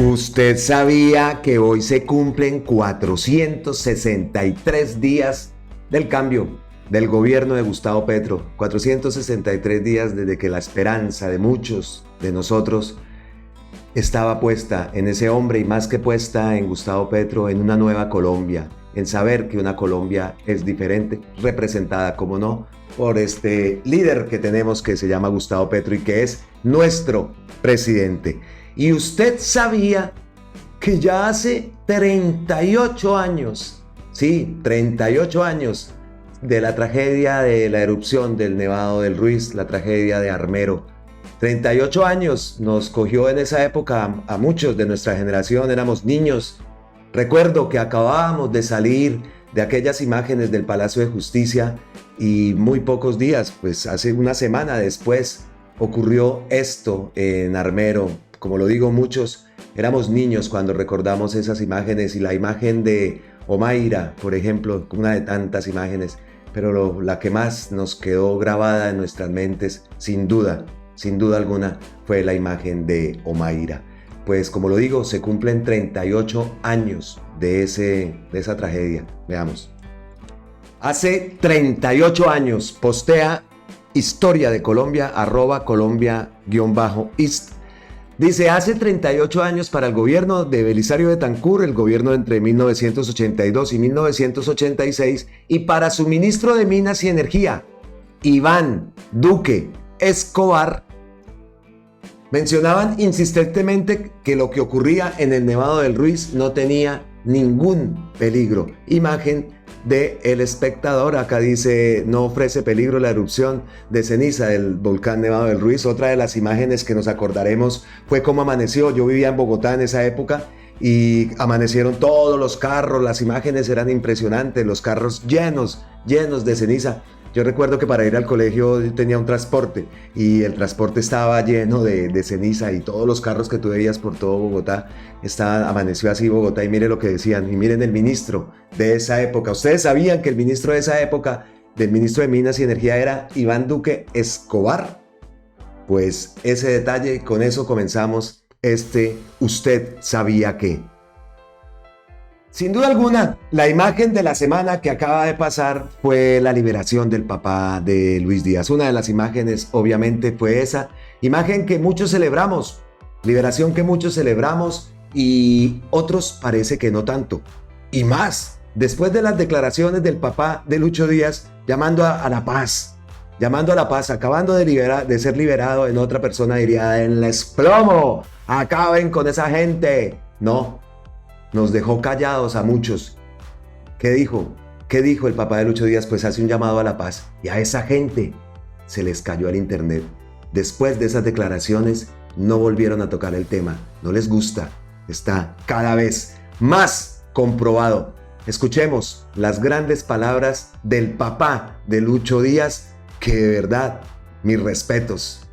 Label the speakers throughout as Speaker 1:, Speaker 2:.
Speaker 1: ¿Usted sabía que hoy se cumplen 463 días del cambio del gobierno de Gustavo Petro? 463 días desde que la esperanza de muchos de nosotros estaba puesta en ese hombre y más que puesta en Gustavo Petro, en una nueva Colombia, en saber que una Colombia es diferente, representada, como no, por este líder que tenemos que se llama Gustavo Petro y que es nuestro presidente. ¿Y usted sabía que ya hace 38 años, sí, 38 años de la tragedia de la erupción del Nevado del Ruiz, la tragedia de Armero? 38 años nos cogió en esa época a muchos de nuestra generación, éramos niños. Recuerdo que acabábamos de salir de aquellas imágenes del Palacio de Justicia y muy pocos días, pues hace una semana después, ocurrió esto en Armero. Como lo digo, muchos éramos niños cuando recordamos esas imágenes y la imagen de Omaira, por ejemplo, una de tantas imágenes, pero la que más nos quedó grabada en nuestras mentes, sin duda alguna, fue la imagen de Omaira. Pues como lo digo, se cumplen 38 años de esa tragedia. Veamos. Hace 38 años, postea Historia de Colombia, @Colombia_Ist. Dice, hace 38 años para el gobierno de Belisario Betancur, el gobierno entre 1982 y 1986, y para su ministro de Minas y Energía, Iván Duque Escobar, mencionaban insistentemente que lo que ocurría en el Nevado del Ruiz no tenía ningún peligro. Imagen de El Espectador, acá dice, no ofrece peligro la erupción de ceniza del volcán Nevado del Ruiz. Otra de las imágenes que nos acordaremos fue cómo amaneció. Yo vivía en Bogotá en esa época y amanecieron todos los carros, las imágenes eran impresionantes, los carros llenos de ceniza. Yo recuerdo que para ir al colegio yo tenía un transporte y el transporte estaba lleno de ceniza y todos los carros que tú veías por todo Bogotá, amaneció así Bogotá y mire lo que decían. Y miren el ministro de esa época. ¿Ustedes sabían que el ministro de esa época, del ministro de Minas y Energía, era Iván Duque Escobar? Pues ese detalle, con eso comenzamos ¿Usted sabía qué? Sin duda alguna, la imagen de la semana que acaba de pasar fue la liberación del papá de Luis Díaz. Una de las imágenes, obviamente, fue esa imagen que muchos celebramos, liberación que muchos celebramos y otros parece que no tanto. Y más, después de las declaraciones del papá de Lucho Díaz llamando a la paz, acabando de ser liberado, en otra persona diría, en les plomo, acaben con esa gente. No. Nos dejó callados a muchos. ¿Qué dijo? ¿Qué dijo el papá de Lucho Díaz? Pues hace un llamado a la paz. Y a esa gente se les cayó el internet. Después de esas declaraciones, no volvieron a tocar el tema. No les gusta. Está cada vez más comprobado. Escuchemos las grandes palabras del papá de Lucho Díaz, que de verdad, mis respetos.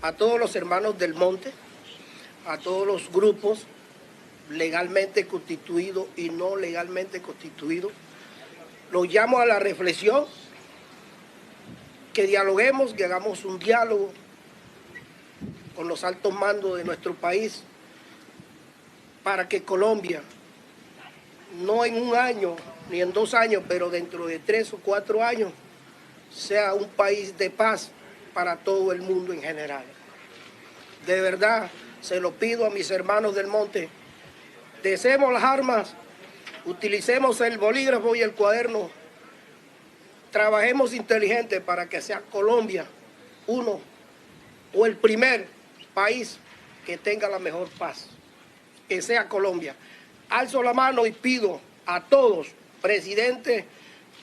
Speaker 2: A todos los hermanos del monte, a todos los grupos legalmente constituido y no legalmente constituido, los llamo a la reflexión, que dialoguemos, que hagamos un diálogo con los altos mandos de nuestro país para que Colombia, no en un año ni en 2 años, pero dentro de 3 o 4 años, sea un país de paz para todo el mundo en general. De verdad, se lo pido a mis hermanos del monte. Dejemos las armas, utilicemos el bolígrafo y el cuaderno, trabajemos inteligente para que sea Colombia uno o el primer país que tenga la mejor paz, que sea Colombia. Alzo la mano y pido a todos, presidente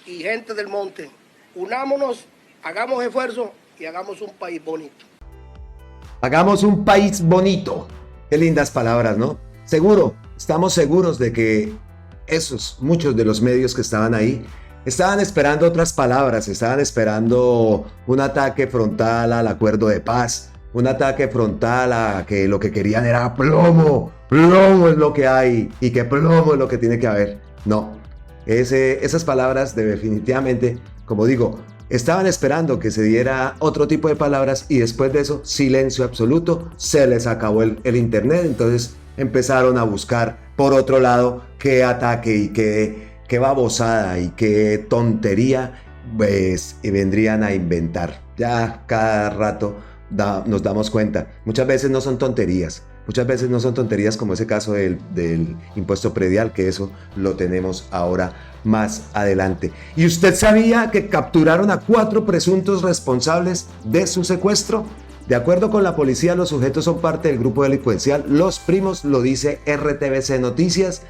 Speaker 2: y gente del monte, unámonos, hagamos esfuerzo y hagamos un país bonito.
Speaker 1: Hagamos un país bonito. Qué lindas palabras, ¿no? Estamos seguros de que muchos de los medios que estaban ahí, estaban esperando otras palabras, estaban esperando un ataque frontal al acuerdo de paz, un ataque frontal a que lo que querían era plomo es lo que hay y que plomo es lo que tiene que haber. No, esas palabras definitivamente, como digo, estaban esperando que se diera otro tipo de palabras y después de eso, silencio absoluto, se les acabó el internet. Entonces empezaron a buscar por otro lado qué ataque y qué babosada y qué tontería pues vendrían a inventar. Ya cada rato nos damos cuenta, muchas veces no son tonterías. Muchas veces no son tonterías como ese caso del impuesto predial, que eso lo tenemos ahora más adelante. ¿Y usted sabía que capturaron a 4 presuntos responsables de su secuestro? De acuerdo con la policía, los sujetos son parte del grupo delincuencial Los Primos, lo dice RTBC Noticias.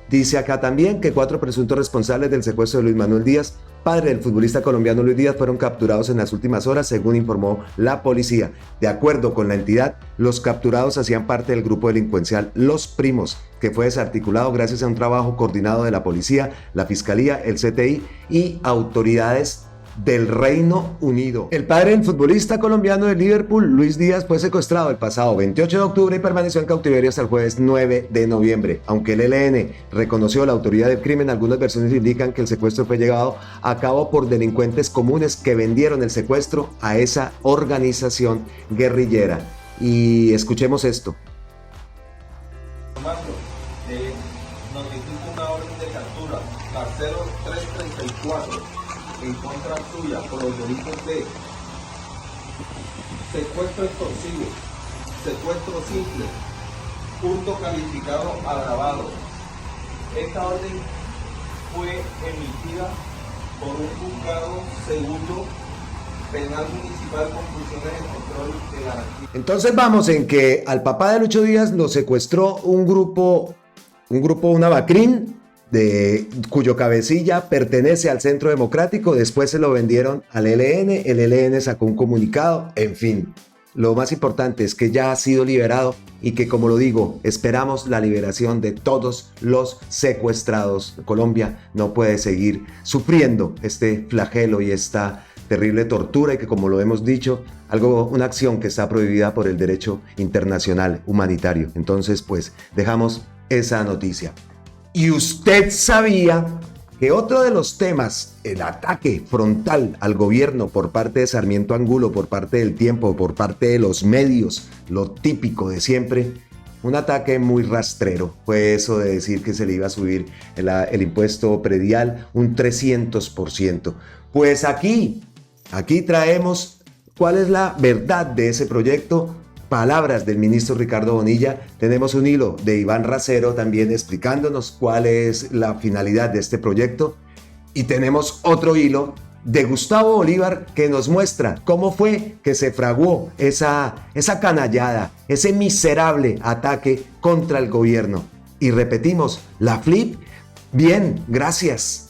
Speaker 1: Dice acá también que 4 presuntos responsables del secuestro de Luis Manuel Díaz, padre del futbolista colombiano Luis Díaz, fueron capturados en las últimas horas, según informó la policía. De acuerdo con la entidad, los capturados hacían parte del grupo delincuencial Los Primos, que fue desarticulado gracias a un trabajo coordinado de la policía, la fiscalía, el CTI y autoridades del Reino Unido. El padre del futbolista colombiano de Liverpool, Luis Díaz, fue secuestrado el pasado 28 de octubre y permaneció en cautiverio hasta el jueves 9 de noviembre. Aunque el ELN reconoció la autoridad del crimen, algunas versiones indican que el secuestro fue llevado a cabo por delincuentes comunes que vendieron el secuestro a esa organización guerrillera. Y escuchemos esto.
Speaker 3: Notifico una orden de captura, la 0334. En contra suya por los delitos de secuestro extorsivo, secuestro simple, hurto calificado agravado. Esta orden fue emitida por un juzgado segundo penal municipal con funciones de control de garantía.
Speaker 1: Entonces vamos en que al papá de Lucho Díaz lo secuestró un grupo, una Bacrín, cuyo cabecilla pertenece al Centro Democrático. Después se lo vendieron al ELN, el ELN sacó un comunicado, en fin. Lo más importante es que ya ha sido liberado y que, como lo digo, esperamos la liberación de todos los secuestrados. Colombia no puede seguir sufriendo este flagelo y esta terrible tortura y que, como lo hemos dicho, una acción que está prohibida por el derecho internacional humanitario. Entonces, pues, dejamos esa noticia. ¿Y usted sabía que otro de los temas, el ataque frontal al gobierno por parte de Sarmiento Angulo, por parte del Tiempo, por parte de los medios, lo típico de siempre, un ataque muy rastrero, fue eso de decir que se le iba a subir el impuesto predial un 300%? Pues aquí traemos cuál es la verdad de ese proyecto. Palabras del ministro Ricardo Bonilla. Tenemos un hilo de Iván Racero también explicándonos cuál es la finalidad de este proyecto. Y tenemos otro hilo de Gustavo Bolívar que nos muestra cómo fue que se fraguó esa canallada, ese miserable ataque contra el gobierno. Y repetimos, la FLIP, bien, gracias.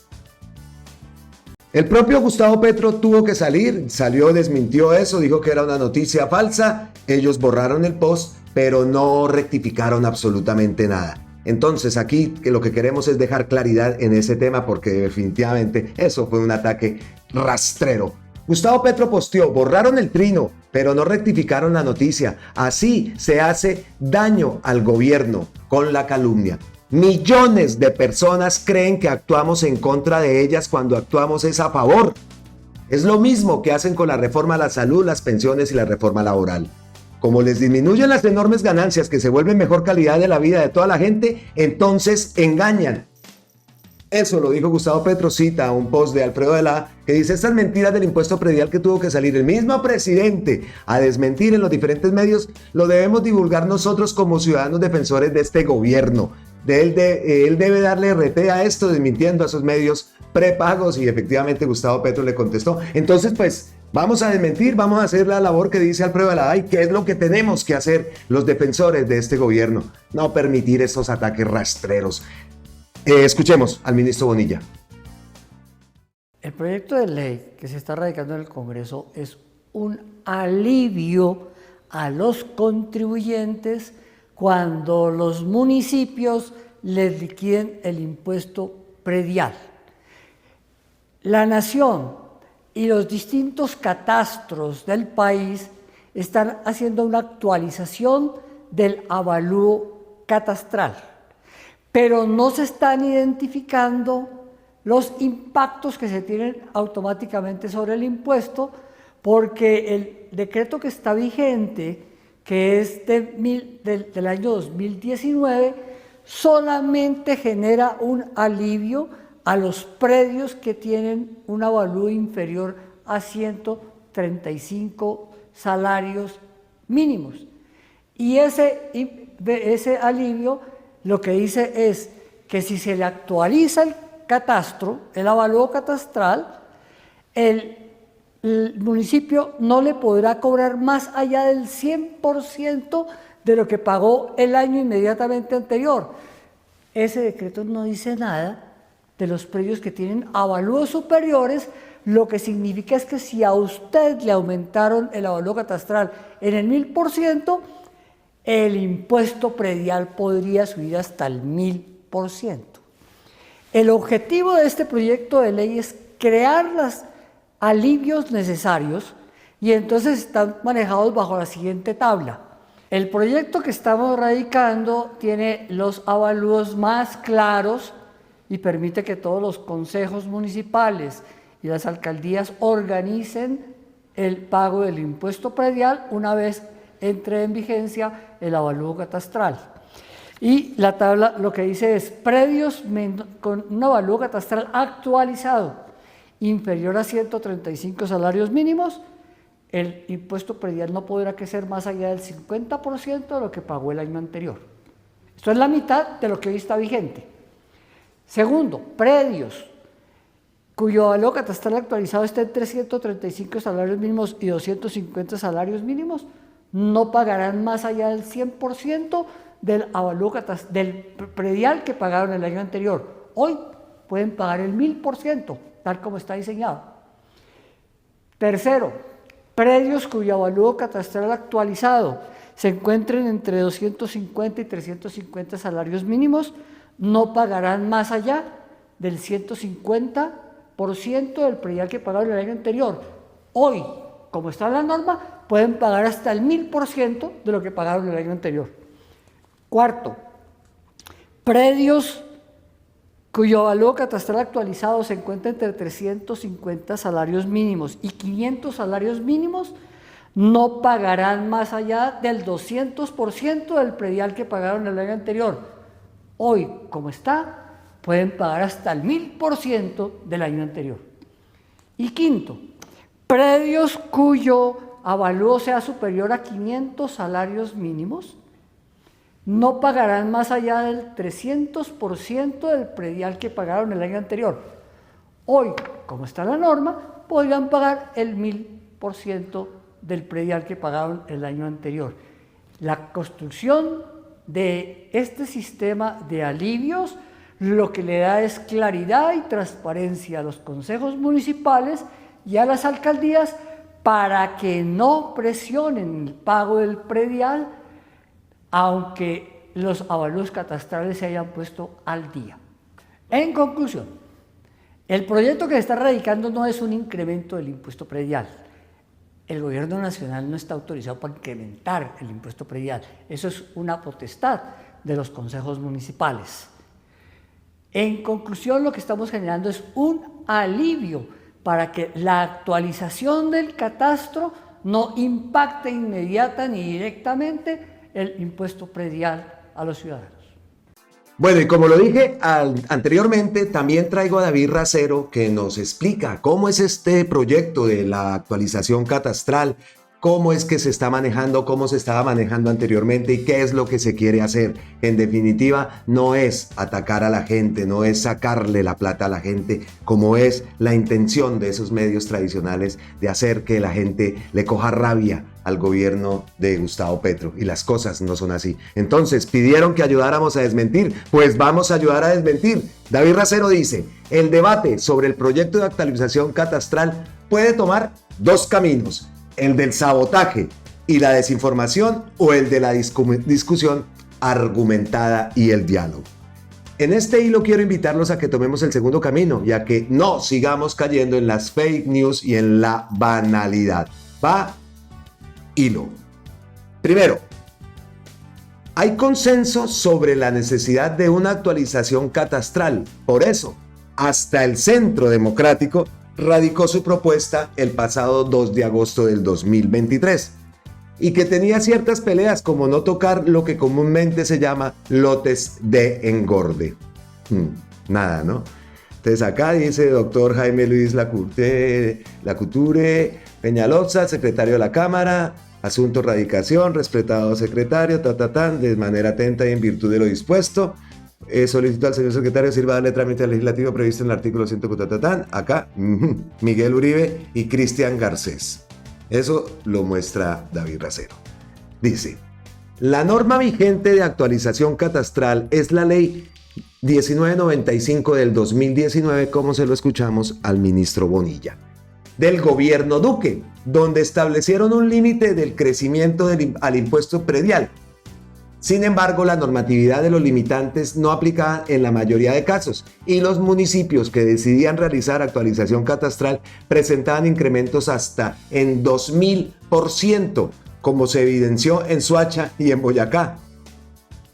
Speaker 1: El propio Gustavo Petro tuvo que salió, desmintió eso, dijo que era una noticia falsa. Ellos borraron el post, pero no rectificaron absolutamente nada. Entonces aquí lo que queremos es dejar claridad en ese tema porque definitivamente eso fue un ataque rastrero. Gustavo Petro posteó, borraron el trino, pero no rectificaron la noticia. Así se hace daño al gobierno con la calumnia. Millones de personas creen que actuamos en contra de ellas cuando actuamos es a favor. Es lo mismo que hacen con la reforma a la salud, las pensiones y la reforma laboral. Como les disminuyen las enormes ganancias que se vuelven mejor calidad de la vida de toda la gente, entonces engañan. Eso lo dijo Gustavo Petro, cita un post de Alfredo de la que dice: estas mentiras del impuesto predial que tuvo que salir el mismo presidente a desmentir en los diferentes medios, lo debemos divulgar nosotros como ciudadanos defensores de este gobierno. Él debe darle RT a esto, desmintiendo a esos medios prepagos, y efectivamente Gustavo Petro le contestó. Entonces, pues, vamos a desmentir, vamos a hacer la labor que dice Alfredo de la Hay, que es lo que tenemos que hacer los defensores de este gobierno, no permitir estos ataques rastreros. Escuchemos al ministro Bonilla.
Speaker 4: El proyecto de ley que se está radicando en el Congreso es un alivio a los contribuyentes cuando los municipios les liquiden el impuesto predial. La nación y los distintos catastros del país están haciendo una actualización del avalúo catastral, pero no se están identificando los impactos que se tienen automáticamente sobre el impuesto, porque el decreto que está vigente que es del año 2019, solamente genera un alivio a los predios que tienen un avalúo inferior a 135 salarios mínimos. Y ese alivio lo que dice es que si se le actualiza el catastro, el avalúo catastral, el municipio no le podrá cobrar más allá del 100% de lo que pagó el año inmediatamente anterior. Ese decreto no dice nada de los predios que tienen avalúos superiores, lo que significa es que si a usted le aumentaron el avalúo catastral en el 1000%, el impuesto predial podría subir hasta el 1000%. El objetivo de este proyecto de ley es crear los alivios necesarios y entonces están manejados bajo la siguiente tabla. El proyecto que estamos radicando tiene los avalúos más claros y permite que todos los consejos municipales y las alcaldías organicen el pago del impuesto predial una vez entre en vigencia el avalúo catastral. Y la tabla lo que dice es predios con un avalúo catastral actualizado inferior a 135 salarios mínimos, el impuesto predial no podrá crecer más allá del 50% de lo que pagó el año anterior. Esto es la mitad de lo que hoy está vigente. Segundo, predios cuyo avalúo catastral actualizado esté entre 135 salarios mínimos y 250 salarios mínimos, no pagarán más allá del 100% del avalúo del predial que pagaron el año anterior. Hoy pueden pagar el 1000%, tal como está diseñado. Tercero, predios cuyo avalúo catastral actualizado se encuentren entre 250 y 350 salarios mínimos, no pagarán más allá del 150% del predial que pagaron el año anterior. Hoy, como está la norma, pueden pagar hasta el 1000% de lo que pagaron el año anterior. Cuarto, predios cuyo avalúo catastral actualizado se encuentra entre 350 salarios mínimos y 500 salarios mínimos, no pagarán más allá del 200% del predial que pagaron el año anterior. Hoy, como está, pueden pagar hasta el 1000% del año anterior. Y quinto, predios cuyo avalúo sea superior a 500 salarios mínimos, no pagarán más allá del 300% del predial que pagaron el año anterior. Hoy, como está la norma, podrían pagar el 1000% del predial que pagaron el año anterior. La construcción de este sistema de alivios lo que le da es claridad y transparencia a los consejos municipales y a las alcaldías para que no presionen el pago del predial, aunque los avalúos catastrales se hayan puesto al día. En conclusión, el proyecto que se está radicando no es un incremento del impuesto predial. El gobierno nacional no está autorizado para incrementar el impuesto predial. Eso es una potestad de los consejos municipales. En conclusión, lo que estamos generando es un alivio para que la actualización del catastro no impacte inmediata ni directamente el impuesto predial a los ciudadanos.
Speaker 1: Bueno, y como lo dije anteriormente, también traigo a David Racero que nos explica cómo es este proyecto de la actualización catastral, cómo es que se está manejando, cómo se estaba manejando anteriormente y qué es lo que se quiere hacer. En definitiva, no es atacar a la gente, no es sacarle la plata a la gente, como es la intención de esos medios tradicionales de hacer que la gente le coja rabia al gobierno de Gustavo Petro, y las cosas no son así. Entonces, pidieron que ayudáramos a desmentir, pues vamos a ayudar a desmentir. David Racero dice, el debate sobre el proyecto de actualización catastral puede tomar dos caminos: el del sabotaje y la desinformación, o el de la discusión argumentada y el diálogo. En este hilo quiero invitarlos a que tomemos el segundo camino, ya que no sigamos cayendo en las fake news y en la banalidad. Va hilo. Primero, hay consenso sobre la necesidad de una actualización catastral. Por eso, hasta el Centro Democrático radicó su propuesta el pasado 2 de agosto del 2023. y que tenía ciertas peleas como no tocar lo que comúnmente se llama lotes de engorde. Nada, ¿no? Entonces acá dice doctor Jaime Luis Lacouture Peñalosa, secretario de la Cámara, asunto radicación, respetado secretario, de manera atenta y en virtud de lo dispuesto, solicito al señor secretario sirva darle trámite al legislativo previsto en el artículo 100, acá, Miguel Uribe y Cristian Garcés. Eso lo muestra David Racero. Dice, la norma vigente de actualización catastral es la ley 1995 del 2019, como se lo escuchamos al ministro Bonilla, del gobierno Duque, donde establecieron un límite del crecimiento al impuesto predial. Sin embargo, la normatividad de los limitantes no aplicaba en la mayoría de casos y los municipios que decidían realizar actualización catastral presentaban incrementos hasta en 2000%, como se evidenció en Soacha y en Boyacá.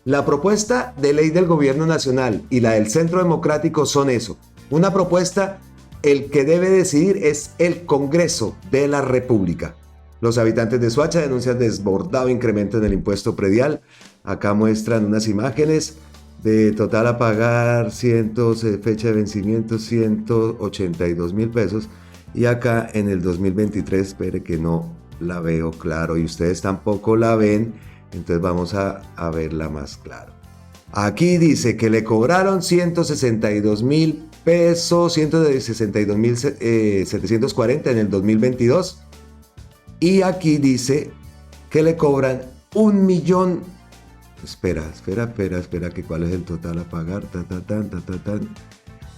Speaker 1: La propuesta de ley del Gobierno Nacional y la del Centro Democrático son eso, una propuesta. El que debe decidir es el Congreso de la República. Los habitantes de Soacha denuncian desbordado incremento en el impuesto predial. Acá muestran unas imágenes de total a pagar, fecha de vencimiento 182.000 pesos. Y acá en el 2023, espere que no la veo claro y ustedes tampoco la ven, entonces vamos a verla más claro. Aquí dice que le cobraron 162.000 pesos, 162.740 en el 2022. Y aquí dice que le cobran 1 millón. Espera, que cuál es el total a pagar.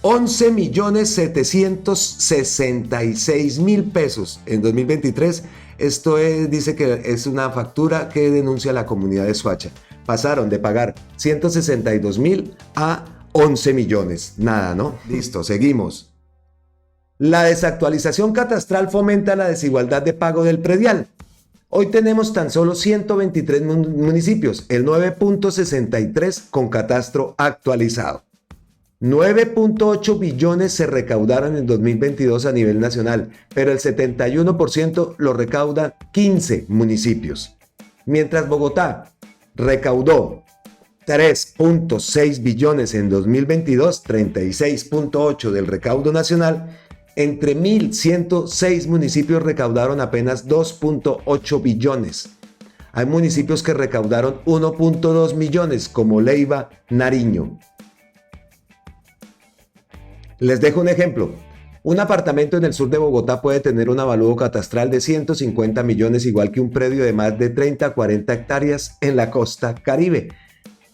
Speaker 1: 11.766.000 pesos en 2023. Esto dice que es una factura que denuncia la comunidad de Soacha. Pasaron de pagar 162.000 a 11 millones. Nada, ¿no? Listo, seguimos. La desactualización catastral fomenta la desigualdad de pago del predial. Hoy tenemos tan solo 123 municipios, el 9.63 con catastro actualizado. 9.8 billones se recaudaron en 2022 a nivel nacional, pero el 71% lo recaudan 15 municipios. Mientras Bogotá recaudó 3.6 billones en 2022, 36.8 del recaudo nacional, entre 1.106 municipios recaudaron apenas 2.8 billones. Hay municipios que recaudaron 1.2 millones, como Leiva, Nariño. Les dejo un ejemplo. Un apartamento en el sur de Bogotá puede tener un avalúo catastral de 150 millones, igual que un predio de más de 30 a 40 hectáreas en la costa Caribe.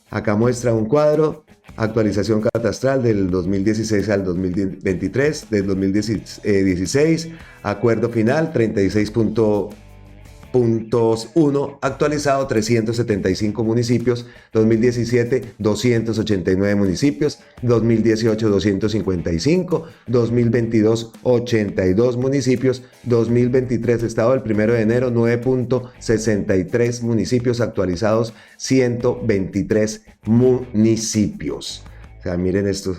Speaker 1: Acá muestra un cuadro, actualización catastral del 2016 al 2023, del 2016, acuerdo final 36.1, actualizado 375 municipios, 2017 289 municipios, 2018 255, 2022 82 municipios, 2023 estado del 1 de enero 9.63 municipios actualizados, 123 municipios. O sea, miren esto,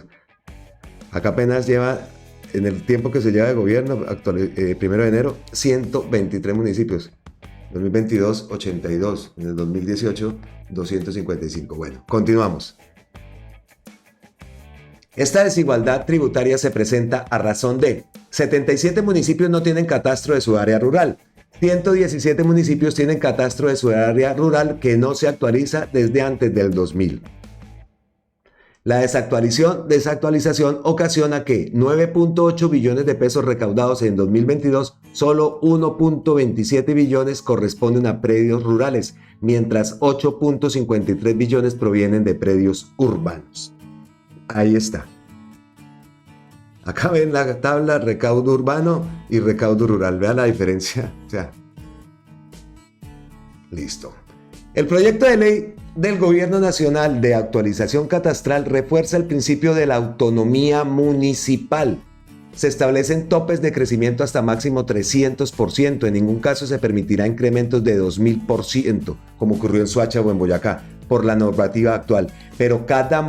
Speaker 1: acá apenas lleva, en el tiempo que se lleva de gobierno, 1 de enero, 123 municipios. 2022, 82. En el 2018, 255. Bueno, continuamos. Esta desigualdad tributaria se presenta a razón de 77 municipios no tienen catastro de su área rural. 117 municipios tienen catastro de su área rural que no se actualiza desde antes del 2000. La desactualización ocasiona que 9.8 billones de pesos recaudados en 2022, solo 1.27 billones corresponden a predios rurales, mientras 8.53 billones provienen de predios urbanos. Ahí está. Acá ven la tabla, recaudo urbano y recaudo rural. Vean la diferencia. O sea, listo. El proyecto de ley del Gobierno Nacional de Actualización Catastral refuerza el principio de la autonomía municipal. Se establecen topes de crecimiento hasta máximo 300%. En ningún caso se permitirá incrementos de 2000%, como ocurrió en Soacha o en Boyacá, por la normativa actual. Pero cada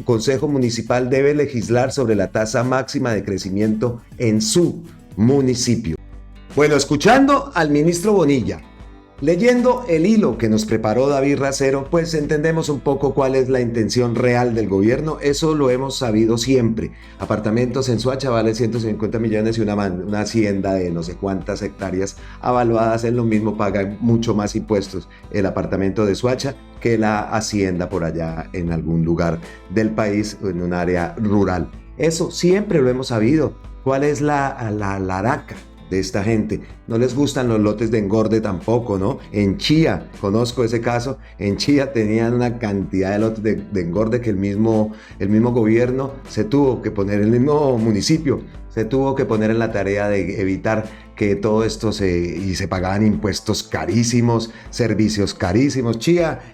Speaker 1: consejo municipal debe legislar sobre la tasa máxima de crecimiento en su municipio. Bueno, escuchando al ministro Bonilla Leyendo el hilo que nos preparó David Racero, pues entendemos un poco cuál es la intención real del gobierno. Eso lo hemos sabido siempre. Apartamentos en Soacha valen 150 millones y una hacienda de no sé cuántas hectáreas avaluadas en lo mismo paga mucho más impuestos el apartamento de Soacha que la hacienda por allá en algún lugar del país o en un área rural. Eso siempre lo hemos sabido. ¿Cuál es la araca de esta gente? No les gustan los lotes de engorde tampoco, ¿no? En Chía, conozco ese caso, en Chía tenían una cantidad de lotes de engorde que el mismo gobierno se tuvo que poner, el mismo municipio se tuvo que poner en la tarea de evitar que todo esto se pagaban impuestos carísimos, servicios carísimos.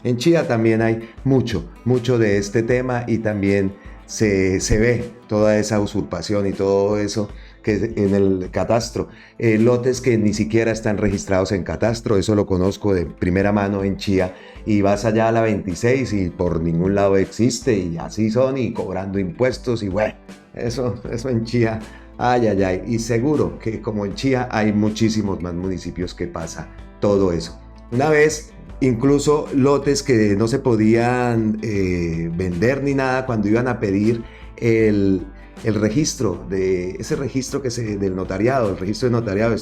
Speaker 1: En Chía también hay mucho de este tema y también se ve toda esa usurpación y todo eso que en el catastro, lotes que ni siquiera están registrados en catastro. Eso lo conozco de primera mano en Chía, y vas allá a la 26 y por ningún lado existe, y así son, y cobrando impuestos, y bueno, eso en Chía, ay, y seguro que como en Chía hay muchísimos más municipios que pasa todo eso. Una vez, incluso lotes que no se podían vender ni nada, cuando iban a pedir el registro, ese registro del notariado, el registro de notariado,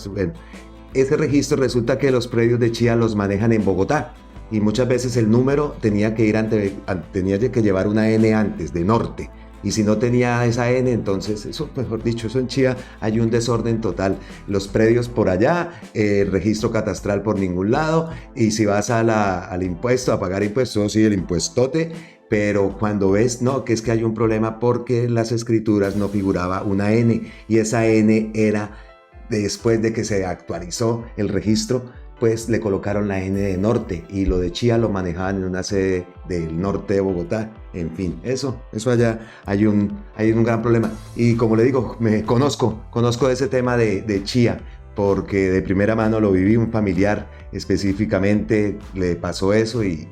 Speaker 1: ese registro, resulta que los predios de Chía los manejan en Bogotá, y muchas veces el número tenía que llevar una N antes, de norte, y si no tenía esa N, entonces eso, mejor dicho, eso en Chía hay un desorden total. Los predios por allá, el registro catastral por ningún lado, y si vas al impuesto, a pagar impuestos, sí, el impuestote. Pero cuando ves, no, que es que hay un problema porque en las escrituras no figuraba una N, y esa N era después de que se actualizó el registro, pues le colocaron la N de norte, y lo de Chía lo manejaban en una sede del norte de Bogotá. En fin, eso allá hay un gran problema. Y como le digo, conozco ese tema de Chía, porque de primera mano lo viví, un familiar específicamente le pasó eso, y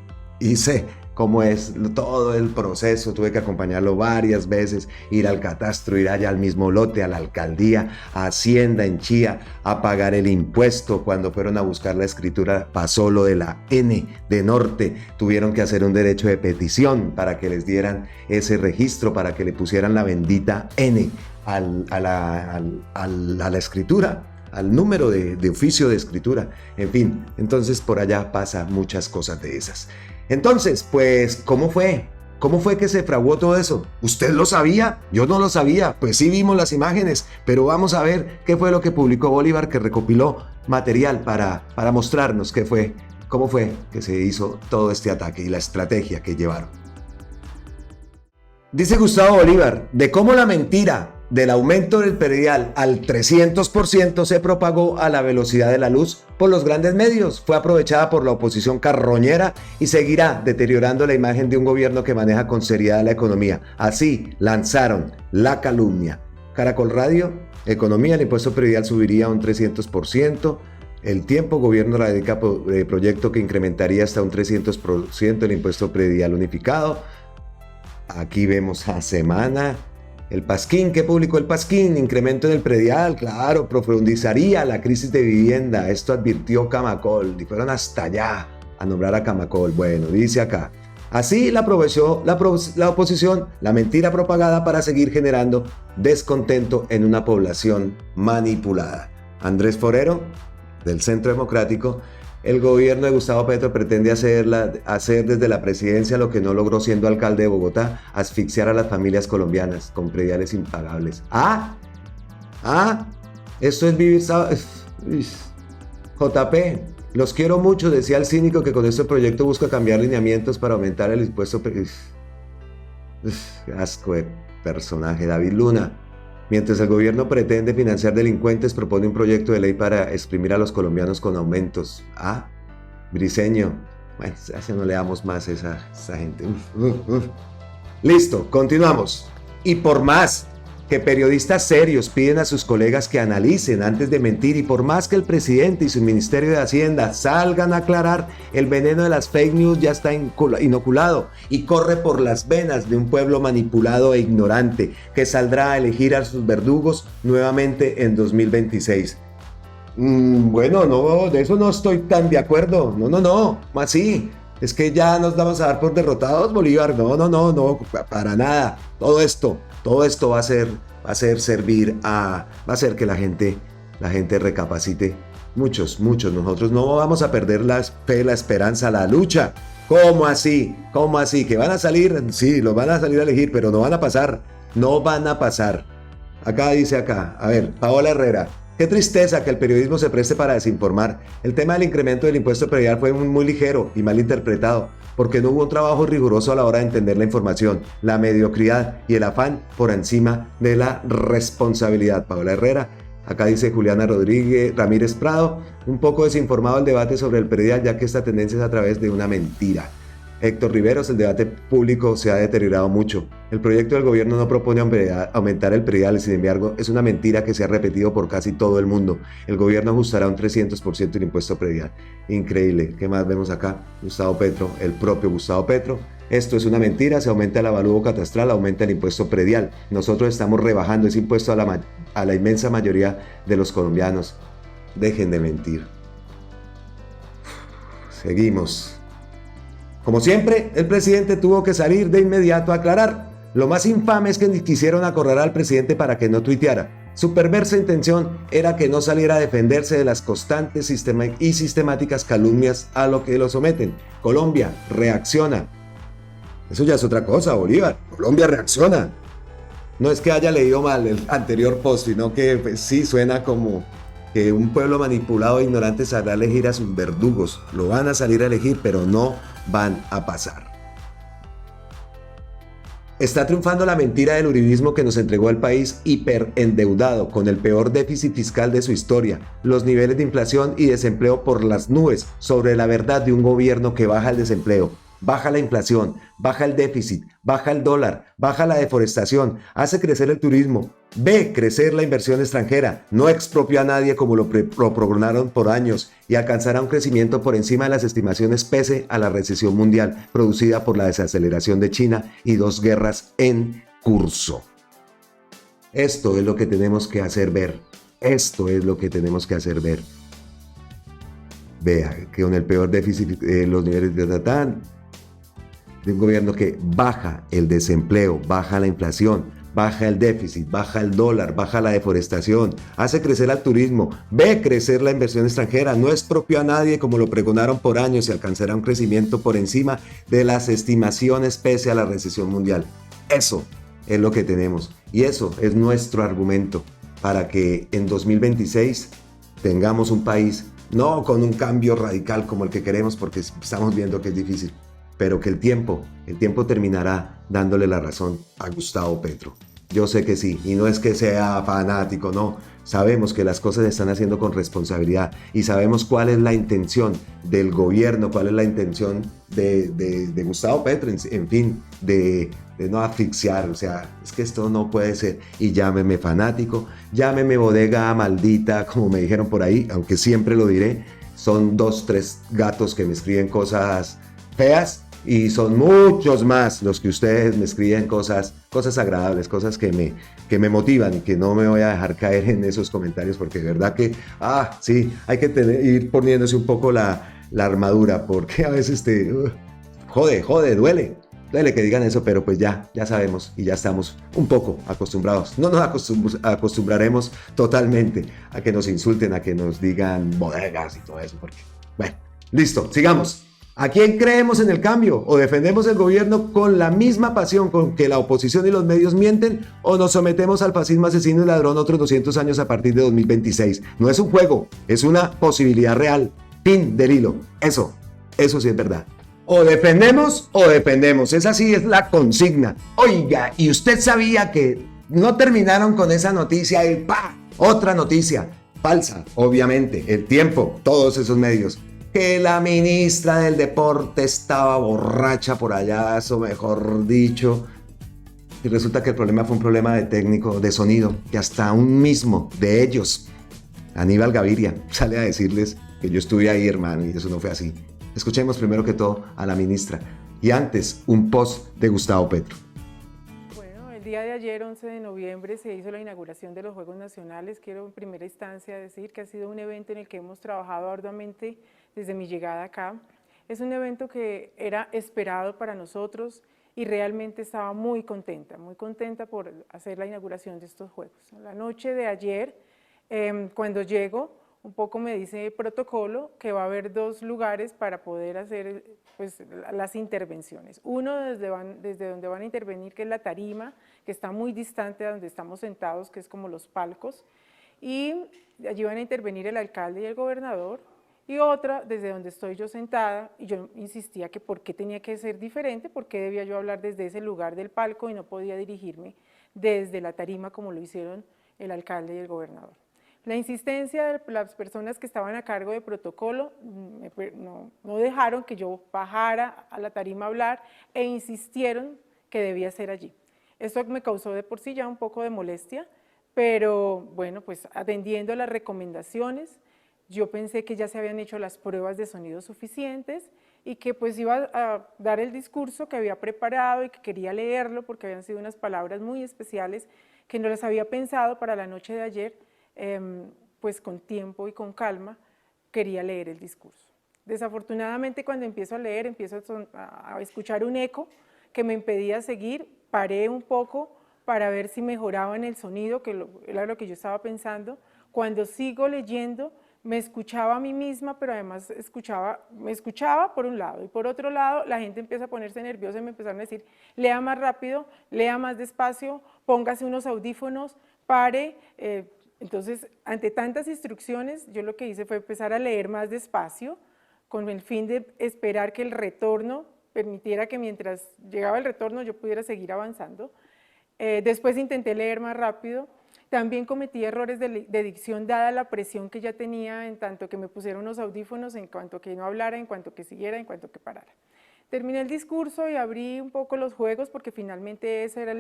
Speaker 1: sé cómo es todo el proceso. Tuve que acompañarlo varias veces, ir al catastro, ir allá al mismo lote, a la alcaldía, a Hacienda en Chía, a pagar el impuesto. Cuando fueron a buscar la escritura, pasó lo de la N de norte, tuvieron que hacer un derecho de petición para que les dieran ese registro, para que le pusieran la bendita N a la escritura, al número de oficio de escritura. En fin, entonces por allá pasa muchas cosas de esas. Entonces, pues, ¿cómo fue? ¿Cómo fue que se fraguó todo eso? ¿Usted lo sabía? Yo no lo sabía. Pues sí vimos las imágenes, pero vamos a ver qué fue lo que publicó Bolívar, que recopiló material para mostrarnos cómo fue que se hizo todo este ataque y la estrategia que llevaron. Dice Gustavo Bolívar, de cómo la mentira del aumento del predial al 300% se propagó a la velocidad de la luz por los grandes medios, fue aprovechada por la oposición carroñera y seguirá deteriorando la imagen de un gobierno que maneja con seriedad la economía. Así lanzaron la calumnia. Caracol Radio, economía, el impuesto predial subiría a un 300%. El Tiempo, gobierno radica proyecto que incrementaría hasta un 300% el impuesto predial unificado. Aquí vemos a Semana. El Pasquín, ¿qué publicó el Pasquín? Incremento en el predial, claro, profundizaría la crisis de vivienda. Esto advirtió Camacol, y fueron hasta allá a nombrar a Camacol. Bueno, dice acá, así la aprovechó la oposición, la mentira propagada para seguir generando descontento en una población manipulada. Andrés Forero, del Centro Democrático, el gobierno de Gustavo Petro pretende hacer desde la presidencia lo que no logró siendo alcalde de Bogotá, asfixiar a las familias colombianas con prediales impagables. Esto es vivir... JP, los quiero mucho, decía el cínico que con este proyecto busca cambiar lineamientos para aumentar el impuesto... Asco de personaje. David Luna. Mientras el gobierno pretende financiar delincuentes, propone un proyecto de ley para exprimir a los colombianos con aumentos. Briseño. Bueno, ya no le damos más a esa gente. Listo, continuamos. Y por más que periodistas serios piden a sus colegas que analicen antes de mentir, y por más que el presidente y su Ministerio de Hacienda salgan a aclarar, el veneno de las fake news ya está inoculado y corre por las venas de un pueblo manipulado e ignorante que saldrá a elegir a sus verdugos nuevamente en 2026. Bueno, no, de eso no estoy tan de acuerdo. No, ¿cómo así? Es que ya nos vamos a dar por derrotados, Bolívar. No, para nada. Todo esto va a hacer que la gente recapacite. Muchos. Nosotros no vamos a perder la fe, la esperanza, la lucha. ¿Cómo así? ¿Que van a salir? Sí, los van a salir a elegir, pero no van a pasar. No van a pasar. Acá dice, a ver, Paola Herrera. Qué tristeza que el periodismo se preste para desinformar. El tema del incremento del impuesto predial fue muy ligero y mal interpretado, porque no hubo un trabajo riguroso a la hora de entender la información, la mediocridad y el afán por encima de la responsabilidad. Paola Herrera. Acá dice Juliana Rodríguez Ramírez Prado, un poco desinformado el debate sobre el predial, ya que esta tendencia es a través de una mentira. Héctor Riveros, el debate público se ha deteriorado mucho. El proyecto del gobierno no propone aumentar el predial, sin embargo, es una mentira que se ha repetido por casi todo el mundo. El gobierno ajustará un 300% el impuesto predial. Increíble. ¿Qué más vemos acá? Gustavo Petro, el propio Gustavo Petro. Esto es una mentira, se aumenta el avalúo catastral, aumenta el impuesto predial. Nosotros estamos rebajando ese impuesto a la inmensa mayoría de los colombianos. Dejen de mentir. Seguimos. Como siempre, el presidente tuvo que salir de inmediato a aclarar. Lo más infame es que ni quisieron acorralar al presidente para que no tuiteara. Su perversa intención era que no saliera a defenderse de las constantes y sistemáticas calumnias a lo que lo someten. Colombia reacciona. Eso ya es otra cosa, Bolívar. Colombia reacciona. No es que haya leído mal el anterior post, sino que pues, sí suena como que un pueblo manipulado e ignorante saldrá a elegir a sus verdugos. Lo van a salir a elegir, pero no van a pasar. Está triunfando la mentira del uribismo que nos entregó al país hiperendeudado, con el peor déficit fiscal de su historia, los niveles de inflación y desempleo por las nubes, sobre la verdad de un gobierno que baja el desempleo, baja la inflación, baja el déficit, baja el dólar, baja la deforestación, hace crecer el turismo, ve crecer la inversión extranjera, no expropia a nadie como lo prognosticaron por años y alcanzará un crecimiento por encima de las estimaciones pese a la recesión mundial producida por la desaceleración de China y 2 guerras en curso. Esto es lo que tenemos que hacer ver. Vea que con el peor déficit, los niveles de un gobierno que baja el desempleo, baja la inflación, baja el déficit, baja el dólar, baja la deforestación, hace crecer al turismo, ve crecer la inversión extranjera, no expropió a nadie como lo pregonaron por años y alcanzará un crecimiento por encima de las estimaciones pese a la recesión mundial. Eso es lo que tenemos y eso es nuestro argumento para que en 2026 tengamos un país no con un cambio radical como el que queremos porque estamos viendo que es difícil, pero que el tiempo terminará dándole la razón a Gustavo Petro. Yo sé que sí, y no es que sea fanático, no. Sabemos que las cosas se están haciendo con responsabilidad y sabemos cuál es la intención del gobierno, cuál es la intención de Gustavo Petro, en fin, de no asfixiar. O sea, es que esto no puede ser. Y llámeme fanático, llámeme bodega maldita, como me dijeron por ahí, aunque siempre lo diré. Son 2, 3 gatos que me escriben cosas feas. Y son muchos más los que ustedes me escriben cosas agradables, cosas que me motivan y que no me voy a dejar caer en esos comentarios porque de verdad que, sí, hay que ir poniéndose un poco la armadura porque a veces duele que digan eso, pero pues ya sabemos y ya estamos un poco acostumbrados. No nos acostumbraremos totalmente a que nos insulten, a que nos digan bodegas y todo eso, porque, bueno, listo, sigamos. ¿A quién creemos en el cambio? ¿O defendemos el gobierno con la misma pasión con que la oposición y los medios mienten? ¿O nos sometemos al fascismo asesino y ladrón otros 200 años a partir de 2026? No es un juego, es una posibilidad real. Fin del hilo. Eso sí es verdad. O defendemos o dependemos. Esa sí es la consigna. Oiga, ¿y usted sabía que no terminaron con esa noticia y ¡pa! Otra noticia falsa, obviamente. El Tiempo, todos esos medios. Que la ministra del Deporte estaba borracha por allá, eso mejor dicho. Y resulta que el problema fue un problema de técnico, de sonido, que hasta un mismo de ellos, Aníbal Gaviria, sale a decirles que yo estuve ahí, hermano, y eso no fue así. Escuchemos primero que todo a la ministra. Y antes, un post de Gustavo Petro.
Speaker 5: Bueno, el día de ayer, 11 de noviembre, se hizo la inauguración de los Juegos Nacionales. Quiero en primera instancia decir que ha sido un evento en el que hemos trabajado arduamente desde mi llegada acá. Es un evento que era esperado para nosotros y realmente estaba muy contenta por hacer la inauguración de estos Juegos. La noche de ayer, cuando llego, un poco me dice protocolo que va a haber 2 lugares para poder hacer pues, las intervenciones. Uno desde donde van a intervenir, que es la tarima, que está muy distante de donde estamos sentados, que es como los palcos, y allí van a intervenir el alcalde y el gobernador, y otra desde donde estoy yo sentada, y yo insistía que por qué tenía que ser diferente, por qué debía yo hablar desde ese lugar del palco y no podía dirigirme desde la tarima como lo hicieron el alcalde y el gobernador. La insistencia de las personas que estaban a cargo de protocolo no dejaron que yo bajara a la tarima a hablar e insistieron que debía ser allí. Esto me causó de por sí ya un poco de molestia, pero bueno, pues atendiendo a las recomendaciones, yo pensé que ya se habían hecho las pruebas de sonido suficientes y que pues iba a dar el discurso que había preparado y que quería leerlo porque habían sido unas palabras muy especiales que no las había pensado para la noche de ayer. Pues con tiempo y con calma quería leer el discurso. Desafortunadamente cuando empiezo a leer, empiezo a escuchar un eco que me impedía seguir, paré un poco para ver si mejoraba en el sonido, que era lo que yo estaba pensando. Cuando sigo leyendo, me escuchaba a mí misma, pero además me escuchaba por un lado, y por otro lado la gente empieza a ponerse nerviosa y me empezaron a decir, lea más rápido, lea más despacio, póngase unos audífonos, pare. Entonces, ante tantas instrucciones, yo lo que hice fue empezar a leer más despacio, con el fin de esperar que el retorno permitiera que mientras llegaba el retorno yo pudiera seguir avanzando. Después intenté leer más rápido. También cometí errores de dicción dada la presión que ya tenía en tanto que me pusieron unos audífonos, en cuanto que no hablara, en cuanto que siguiera, en cuanto que parara. Terminé el discurso y abrí un poco los juegos porque finalmente ese era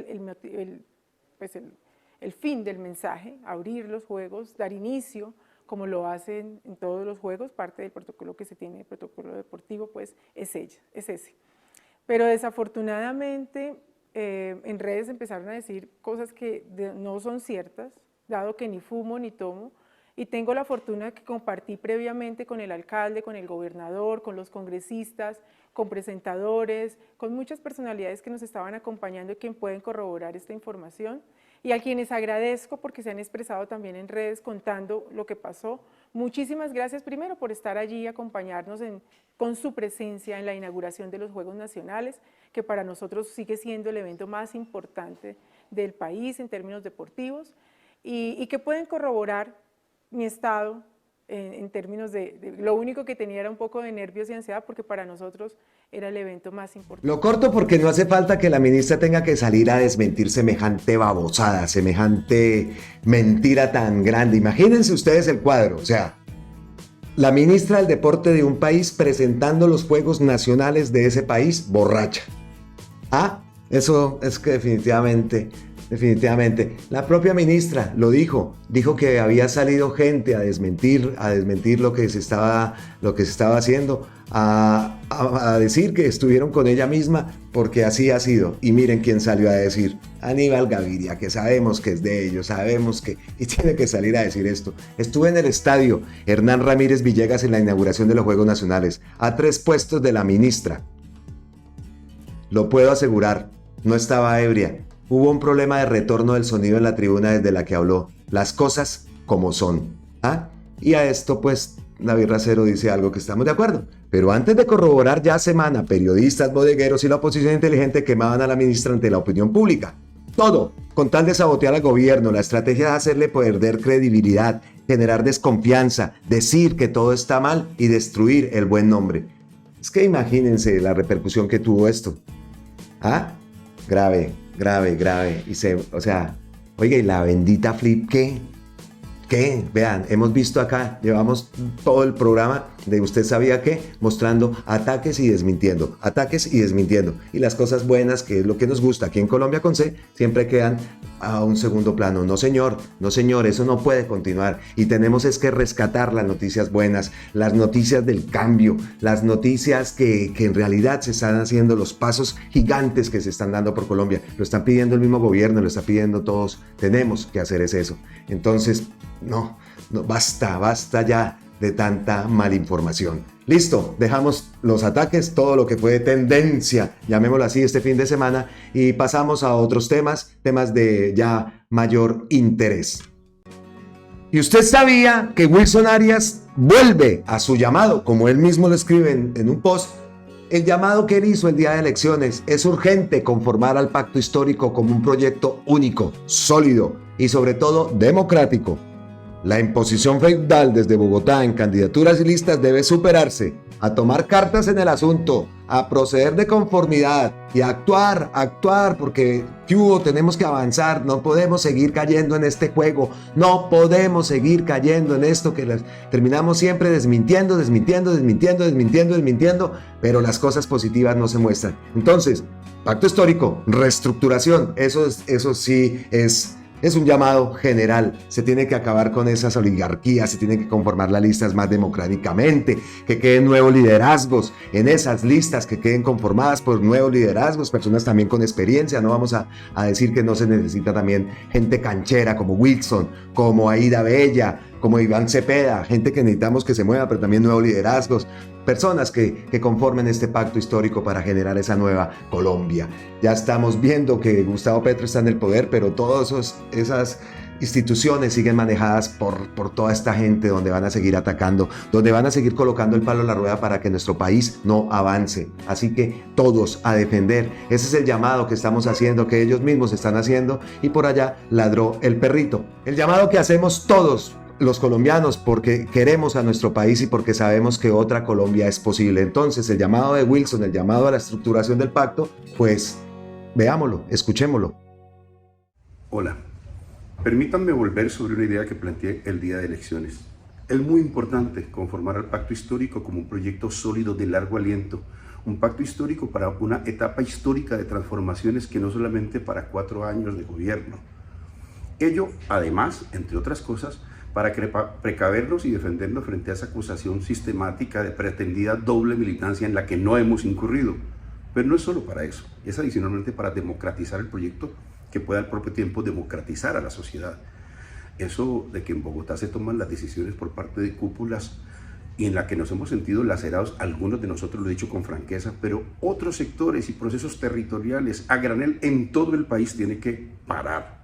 Speaker 5: el fin del mensaje, abrir los juegos, dar inicio, como lo hacen en todos los juegos, parte del protocolo que se tiene, el protocolo deportivo, pues es ese. Pero desafortunadamente en redes empezaron a decir cosas que no son ciertas, dado que ni fumo ni tomo, y tengo la fortuna que compartí previamente con el alcalde, con el gobernador, con los congresistas, con presentadores, con muchas personalidades que nos estaban acompañando y quien pueden corroborar esta información, y a quienes agradezco porque se han expresado también en redes contando lo que pasó. Muchísimas gracias primero por estar allí y acompañarnos con su presencia en la inauguración de los Juegos Nacionales, que para nosotros sigue siendo el evento más importante del país en términos deportivos, y que pueden corroborar mi estado en términos de lo único que tenía era un poco de nervios y ansiedad porque para nosotros era el evento más importante.
Speaker 1: Lo corto porque no hace falta que la ministra tenga que salir a desmentir semejante babosada, semejante mentira tan grande. Imagínense ustedes el cuadro, o sea, la ministra del Deporte de un país presentando los Juegos Nacionales de ese país borracha. Eso es que definitivamente, la propia ministra lo dijo que había salido gente a desmentir lo que se estaba haciendo, a decir que estuvieron con ella misma porque así ha sido. Y miren quién salió a decir, Aníbal Gaviria, que sabemos que es de ellos, y tiene que salir a decir esto. Estuve en el estadio Hernán Ramírez Villegas en la inauguración de los Juegos Nacionales, a 3 puestos de la ministra. Lo puedo asegurar, no estaba ebria. Hubo un problema de retorno del sonido en la tribuna desde la que habló. Las cosas como son. Y a esto, pues, David Racero dice algo que estamos de acuerdo. Pero antes de corroborar ya semana, periodistas, bodegueros y la oposición inteligente quemaban a la ministra ante la opinión pública. Todo, con tal de sabotear al gobierno. La estrategia de hacerle perder credibilidad, generar desconfianza, decir que todo está mal y destruir el buen nombre. Es que imagínense la repercusión que tuvo esto. Grave. Oiga, ¿y la bendita Flip qué? Vean, hemos visto acá, llevamos todo el programa de Usted Sabía Qué, mostrando ataques y desmintiendo. Y las cosas buenas, que es lo que nos gusta aquí en Colombia con C, siempre quedan a un segundo plano. No señor, no señor, eso no puede continuar y tenemos es que rescatar las noticias buenas, las noticias del cambio, las noticias que en realidad se están haciendo, los pasos gigantes que se están dando por Colombia. Lo están pidiendo el mismo gobierno, lo está pidiendo todos. Tenemos que hacer eso. Entonces, no, basta ya de tanta malinformación. Listo, dejamos los ataques, todo lo que fue tendencia, llamémoslo así, este fin de semana y pasamos a otros temas de ya mayor interés. ¿Y usted sabía que Wilson Arias vuelve a su llamado? Como él mismo lo escribe en un post, el llamado que él hizo el día de elecciones: es urgente conformar al pacto histórico como un proyecto único, sólido y sobre todo democrático. La imposición feudal desde Bogotá en candidaturas y listas debe superarse, a tomar cartas en el asunto, a proceder de conformidad y a actuar, porque ¿qué hubo? Tenemos que avanzar, no podemos seguir cayendo en este juego, no podemos seguir cayendo en esto que terminamos siempre desmintiendo, pero las cosas positivas no se muestran. Entonces, pacto histórico, reestructuración, eso sí es un llamado general. Se tiene que acabar con esas oligarquías, se tienen que conformar las listas más democráticamente, que queden nuevos liderazgos en esas listas, que queden conformadas por nuevos liderazgos, personas también con experiencia. No vamos a decir que no se necesita también gente canchera como Wilson, como Aida Bella, como Iván Cepeda, gente que necesitamos que se mueva, pero también nuevos liderazgos, personas que conformen este pacto histórico para generar esa nueva Colombia. Ya estamos viendo que Gustavo Petro está en el poder, pero todas esas instituciones siguen manejadas por toda esta gente, donde van a seguir atacando, donde van a seguir colocando el palo en la rueda para que nuestro país no avance. Así que todos a defender. Ese es el llamado que estamos haciendo, que ellos mismos están haciendo, y por allá ladró el perrito. El llamado que hacemos todos los colombianos, porque queremos a nuestro país y porque sabemos que otra Colombia es posible. Entonces, el llamado de Wilson, el llamado a la estructuración del pacto, pues veámoslo, escuchémoslo.
Speaker 6: Hola, permítanme volver sobre una idea que planteé el día de elecciones. Es muy importante conformar al pacto histórico como un proyecto sólido de largo aliento, un pacto histórico para una etapa histórica de transformaciones que no solamente para 4 años de gobierno. Ello, además, entre otras cosas, para precavernos y defendernos frente a esa acusación sistemática de pretendida doble militancia en la que no hemos incurrido. Pero no es solo para eso, es adicionalmente para democratizar el proyecto, que pueda al propio tiempo democratizar a la sociedad. Eso de que en Bogotá se toman las decisiones por parte de cúpulas y en la que nos hemos sentido lacerados, algunos de nosotros lo he dicho con franqueza, pero otros sectores y procesos territoriales a granel en todo el país tiene que parar.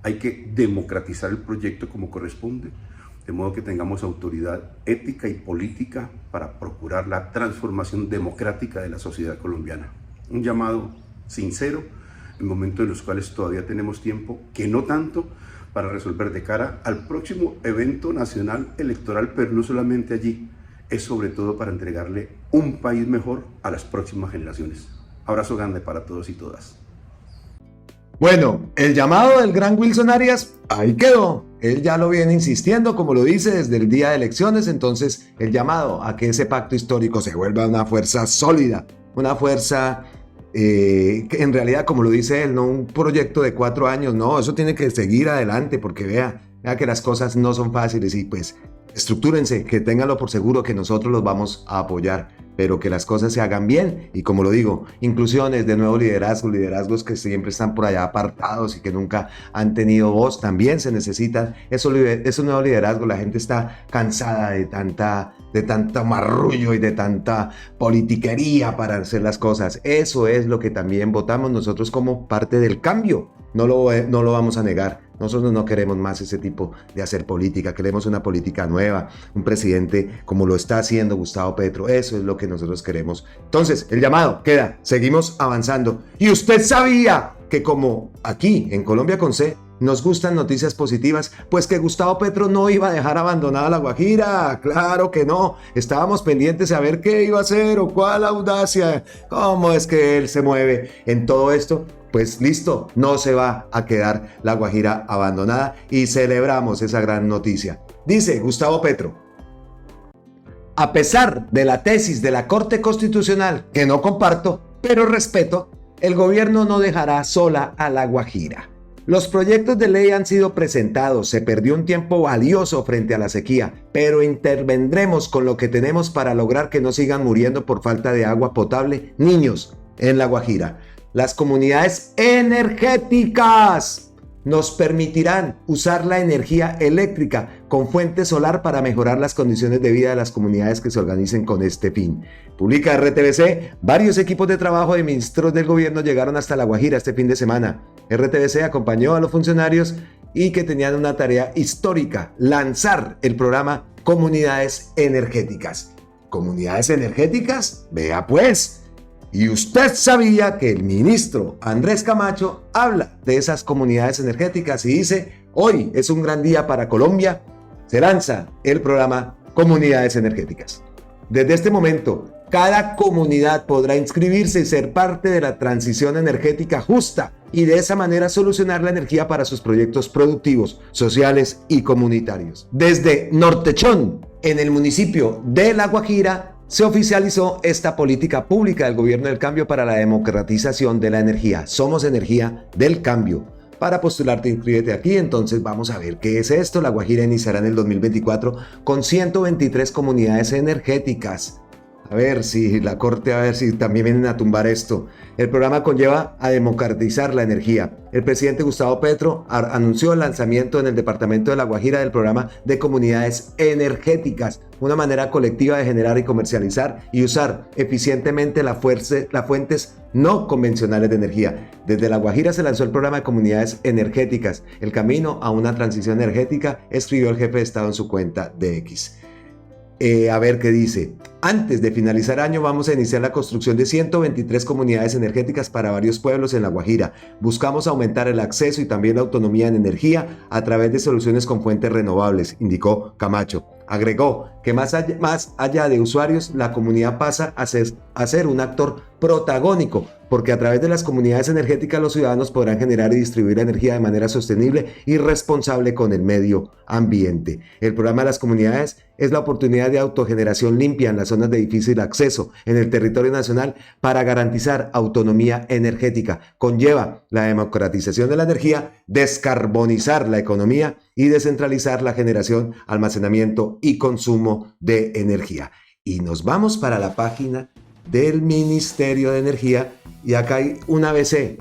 Speaker 6: Hay que democratizar el proyecto como corresponde, de modo que tengamos autoridad ética y política para procurar la transformación democrática de la sociedad colombiana. Un llamado sincero en momentos en los cuales todavía tenemos tiempo, que no tanto, para resolver de cara al próximo evento nacional electoral, pero no solamente allí, es sobre todo para entregarle un país mejor a las próximas generaciones. Abrazo grande para todos y todas.
Speaker 1: Bueno, el llamado del gran Wilson Arias, ahí quedó. Él ya lo viene insistiendo, como lo dice, desde el día de elecciones. Entonces, el llamado a que ese pacto histórico se vuelva una fuerza sólida, una fuerza que en realidad, como lo dice él, no un proyecto de 4 años, no, eso tiene que seguir adelante, porque vea que las cosas no son fáciles y pues estructúrense, que ténganlo por seguro que nosotros los vamos a apoyar, pero que las cosas se hagan bien y, como lo digo, inclusiones de nuevo liderazgos que siempre están por allá apartados y que nunca han tenido voz, también se necesita eso nuevo liderazgo. La gente está cansada de tanta marrullo y de tanta politiquería para hacer las cosas. Eso es lo que también votamos nosotros como parte del cambio, no lo vamos a negar. Nosotros no queremos más ese tipo de hacer política, queremos una política nueva, un presidente como lo está haciendo Gustavo Petro, eso es lo que nosotros queremos. Entonces, el llamado queda, seguimos avanzando. Y usted sabía que como aquí en Colombia con C, nos gustan noticias positivas, pues que Gustavo Petro no iba a dejar abandonada La Guajira, claro que no, estábamos pendientes a ver qué iba a hacer o cuál audacia, cómo es que él se mueve en todo esto. Pues listo, no se va a quedar La Guajira abandonada y celebramos esa gran noticia. Dice Gustavo Petro: a pesar de la tesis de la Corte Constitucional, que no comparto, pero respeto, el gobierno no dejará sola a La Guajira. Los proyectos de ley han sido presentados, se perdió un tiempo valioso frente a la sequía, pero intervendremos con lo que tenemos para lograr que no sigan muriendo por falta de agua potable niños en La Guajira. Las comunidades energéticas nos permitirán usar la energía eléctrica con fuente solar para mejorar las condiciones de vida de las comunidades que se organicen con este fin. Publica RTBC, varios equipos de trabajo de ministros del gobierno llegaron hasta La Guajira este fin de semana. RTBC acompañó a los funcionarios y que tenían una tarea histórica, lanzar el programa Comunidades Energéticas. ¿Comunidades energéticas? Vea pues. Y usted sabía que el ministro Andrés Camacho habla de esas comunidades energéticas y dice, hoy es un gran día para Colombia, se lanza el programa Comunidades Energéticas. Desde este momento, cada comunidad podrá inscribirse y ser parte de la transición energética justa y de esa manera solucionar la energía para sus proyectos productivos, sociales y comunitarios. Desde Nortechón, en el municipio de La Guajira, se oficializó esta política pública del Gobierno del Cambio para la democratización de la energía. Somos energía del cambio. Para postularte, inscríbete aquí. Entonces vamos a ver qué es esto. La Guajira iniciará en el 2024 con 123 comunidades energéticas. A ver si la Corte, a ver si también vienen a tumbar esto. El programa conlleva a democratizar la energía. El presidente Gustavo Petro anunció el lanzamiento en el departamento de La Guajira del programa de comunidades energéticas, una manera colectiva de generar y comercializar y usar eficientemente las fuentes no convencionales de energía. Desde La Guajira se lanzó el programa de comunidades energéticas. El camino a una transición energética, escribió el jefe de Estado en su cuenta de X. A ver qué dice. Antes de finalizar año vamos a iniciar la construcción de 123 comunidades energéticas para varios pueblos en La Guajira. Buscamos aumentar el acceso y también la autonomía en energía a través de soluciones con fuentes renovables, indicó Camacho. Agregó que más allá de usuarios, la comunidad pasa a ser un actor protagónico, porque a través de las comunidades energéticas los ciudadanos podrán generar y distribuir la energía de manera sostenible y responsable con el medio ambiente. El programa de las comunidades es la oportunidad de autogeneración limpia en las zonas de difícil acceso en el territorio nacional para garantizar autonomía energética. Conlleva la democratización de la energía, descarbonizar la economía y descentralizar la generación, almacenamiento y consumo de energía. Y nos vamos para la página del Ministerio de Energía y acá hay un ABC.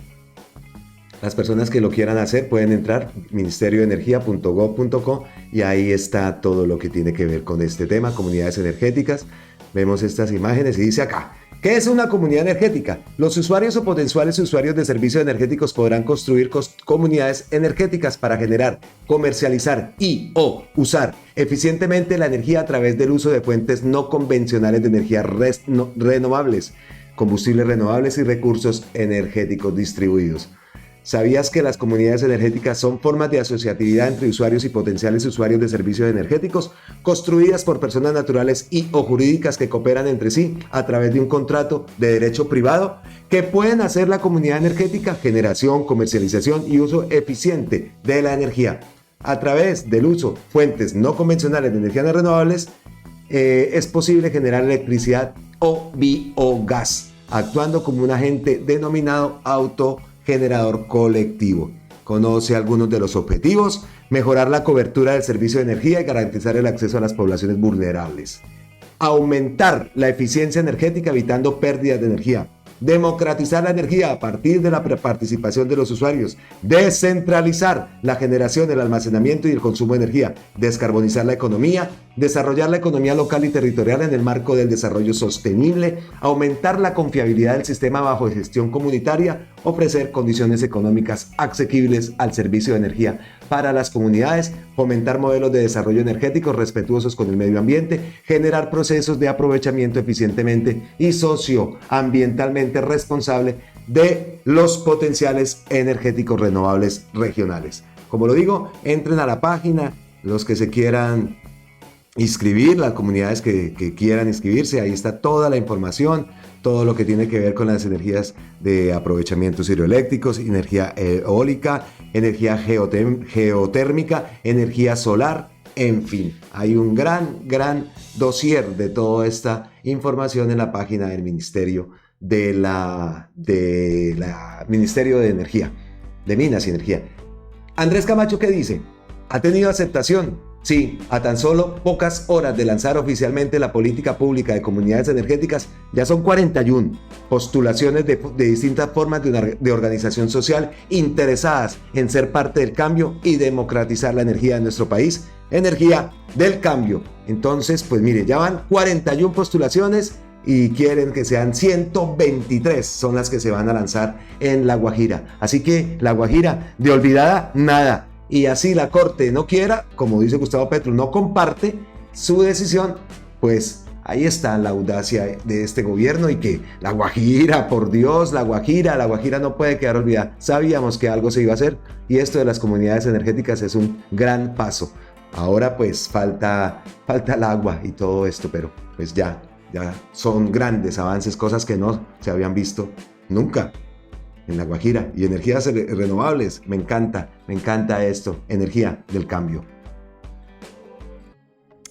Speaker 1: Las personas que lo quieran hacer pueden entrar ministeriodeenergia.gov.co y ahí está todo lo que tiene que ver con este tema, comunidades energéticas. Vemos estas imágenes y dice acá, ¿qué es una comunidad energética? Los usuarios o potenciales usuarios de servicios energéticos podrán construir comunidades energéticas para generar, comercializar y o usar eficientemente la energía a través del uso de fuentes no convencionales de energía renovables, combustibles renovables y recursos energéticos distribuidos. ¿Sabías que las comunidades energéticas son formas de asociatividad entre usuarios y potenciales usuarios de servicios energéticos construidas por personas naturales y o jurídicas que cooperan entre sí a través de un contrato de derecho privado que pueden hacer la comunidad energética generación, comercialización y uso eficiente de la energía? A través del uso de fuentes no convencionales de energías renovables es posible generar electricidad o biogás, actuando como un agente denominado autogenerador colectivo. Conoce algunos de los objetivos: mejorar la cobertura del servicio de energía y garantizar el acceso a las poblaciones vulnerables. Aumentar la eficiencia energética evitando pérdidas de energía. Democratizar la energía a partir de la participación de los usuarios. Descentralizar la generación, el almacenamiento y el consumo de energía. Descarbonizar la economía. Desarrollar la economía local y territorial en el marco del desarrollo sostenible. Aumentar la confiabilidad del sistema bajo gestión comunitaria. Ofrecer condiciones económicas asequibles al servicio de energía para las comunidades. Fomentar modelos de desarrollo energético respetuosos con el medio ambiente. Generar procesos de aprovechamiento eficientemente y socioambientalmente responsable de los potenciales energéticos renovables regionales. Como lo digo, entren a la página, los que se quieran inscribir, las comunidades que quieran inscribirse, ahí está toda la información, todo lo que tiene que ver con las energías de aprovechamientos hidroeléctricos, energía eólica, energía geotérmica, energía solar, en fin, hay un gran dossier de toda esta información en la página del Ministerio de Ministerio de Energía, de Minas y Energía. Andrés Camacho, ¿qué dice? ¿Ha tenido aceptación? Sí, a tan solo pocas horas de lanzar oficialmente la política pública de comunidades energéticas, ya son 41 postulaciones de distintas formas de organización social interesadas en ser parte del cambio y democratizar la energía de nuestro país. Energía del cambio. Entonces, pues mire, ya van 41 postulaciones y quieren que sean 123 son las que se van a lanzar en La Guajira. Así que La Guajira, de olvidada, nada. Y así la Corte no quiera, como dice Gustavo Petro, no comparte su decisión, pues ahí está la audacia de este gobierno y que La Guajira, por Dios, La Guajira no puede quedar olvidada. Sabíamos que algo se iba a hacer y esto de las comunidades energéticas es un gran paso. Ahora pues falta el agua y todo esto, pero pues ya son grandes avances, cosas que no se habían visto nunca en La Guajira. Y energías renovables, me encanta esto, energía del cambio.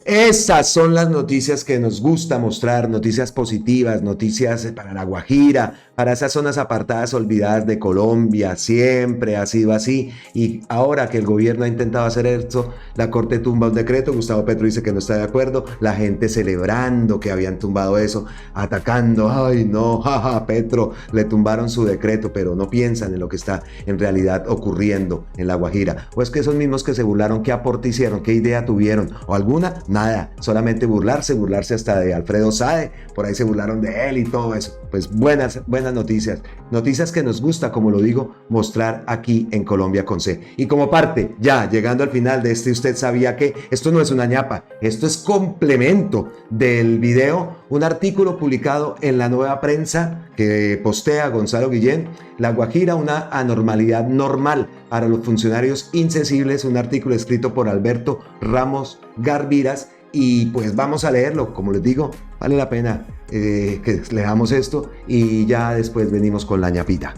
Speaker 1: Esas son las noticias que nos gusta mostrar, noticias positivas, noticias para La Guajira, para esas zonas apartadas olvidadas de Colombia. Siempre ha sido así y ahora que el gobierno ha intentado hacer esto, la Corte tumba un decreto, Gustavo Petro dice que no está de acuerdo, la gente celebrando que habían tumbado eso, atacando, ay no, jaja, Petro, le tumbaron su decreto, pero no piensan en lo que está en realidad ocurriendo en La Guajira. O es que esos mismos que se burlaron, ¿qué aporte hicieron? ¿Qué idea tuvieron? ¿O alguna? Nada, solamente burlarse hasta de Alfredo Sade, por ahí se burlaron de él y todo eso. Pues buenas noticias que nos gusta, como lo digo, mostrar aquí en Colombia con C. Y como parte, ya llegando al final de este Usted Sabía Que, esto no es una ñapa, esto es complemento del video, un artículo publicado en La Nueva Prensa que postea Gonzalo Guillén, La Guajira, una anormalidad normal para los funcionarios insensibles, un artículo escrito por Alberto Ramos Garviras. Y pues vamos a leerlo, como les digo, vale la pena que leamos esto y ya después venimos con la ñapita.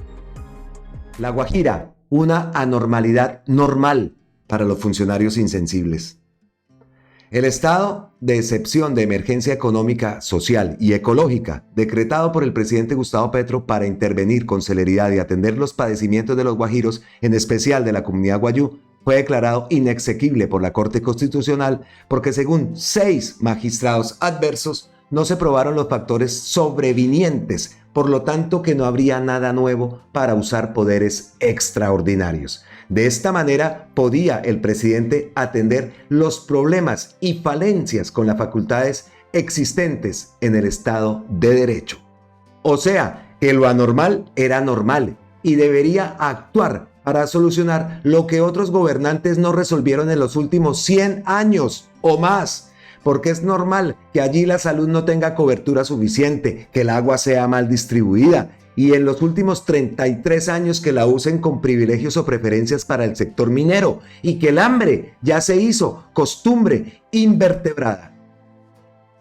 Speaker 1: La Guajira, una anormalidad normal para los funcionarios insensibles. El estado de excepción de emergencia económica, social y ecológica, decretado por el presidente Gustavo Petro para intervenir con celeridad y atender los padecimientos de los guajiros, en especial de la comunidad guayú, fue declarado inexequible por la Corte Constitucional porque según 6 magistrados adversos no se probaron los factores sobrevinientes, por lo tanto que no habría nada nuevo para usar poderes extraordinarios. De esta manera podía el presidente atender los problemas y falencias con las facultades existentes en el Estado de Derecho. O sea, que lo anormal era normal y debería actuar para solucionar lo que otros gobernantes no resolvieron en los últimos 100 años o más. Porque es normal que allí la salud no tenga cobertura suficiente, que el agua sea mal distribuida y en los últimos 33 años que la usen con privilegios o preferencias para el sector minero y que el hambre ya se hizo costumbre invertebrada.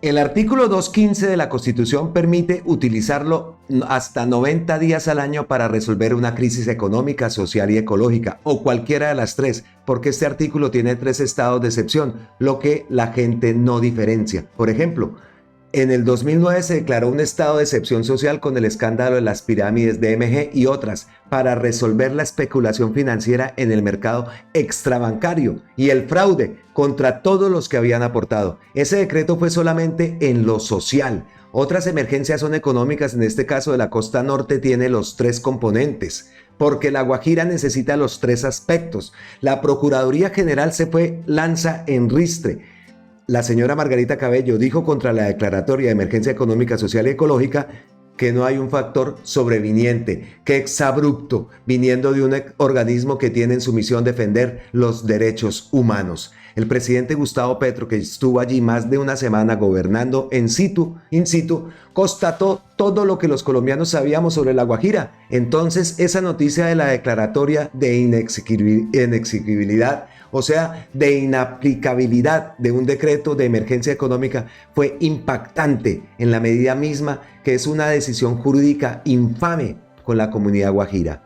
Speaker 1: El artículo 215 de la Constitución permite utilizarlo hasta 90 días al año para resolver una crisis económica, social y ecológica, o cualquiera de las tres, porque este artículo tiene 3 estados de excepción, lo que la gente no diferencia. Por ejemplo, en el 2009 se declaró un estado de excepción social con el escándalo de las pirámides de MG y otras para resolver la especulación financiera en el mercado extrabancario y el fraude contra todos los que habían aportado. Ese decreto fue solamente en lo social. Otras emergencias son económicas, en este caso de la costa norte tiene los 3 componentes, porque La Guajira necesita los 3 aspectos. La Procuraduría General se fue lanza en ristre. La señora Margarita Cabello dijo contra la declaratoria de emergencia económica, social y ecológica que no hay un factor sobreviniente, que exabrupto, viniendo de un organismo que tiene en su misión defender los derechos humanos. El presidente Gustavo Petro, que estuvo allí más de una semana gobernando in situ, constató todo lo que los colombianos sabíamos sobre La Guajira. Entonces, esa noticia de la declaratoria de inexequibilidad, o sea, de inaplicabilidad de un decreto de emergencia económica, fue impactante en la medida misma que es una decisión jurídica infame con la comunidad guajira.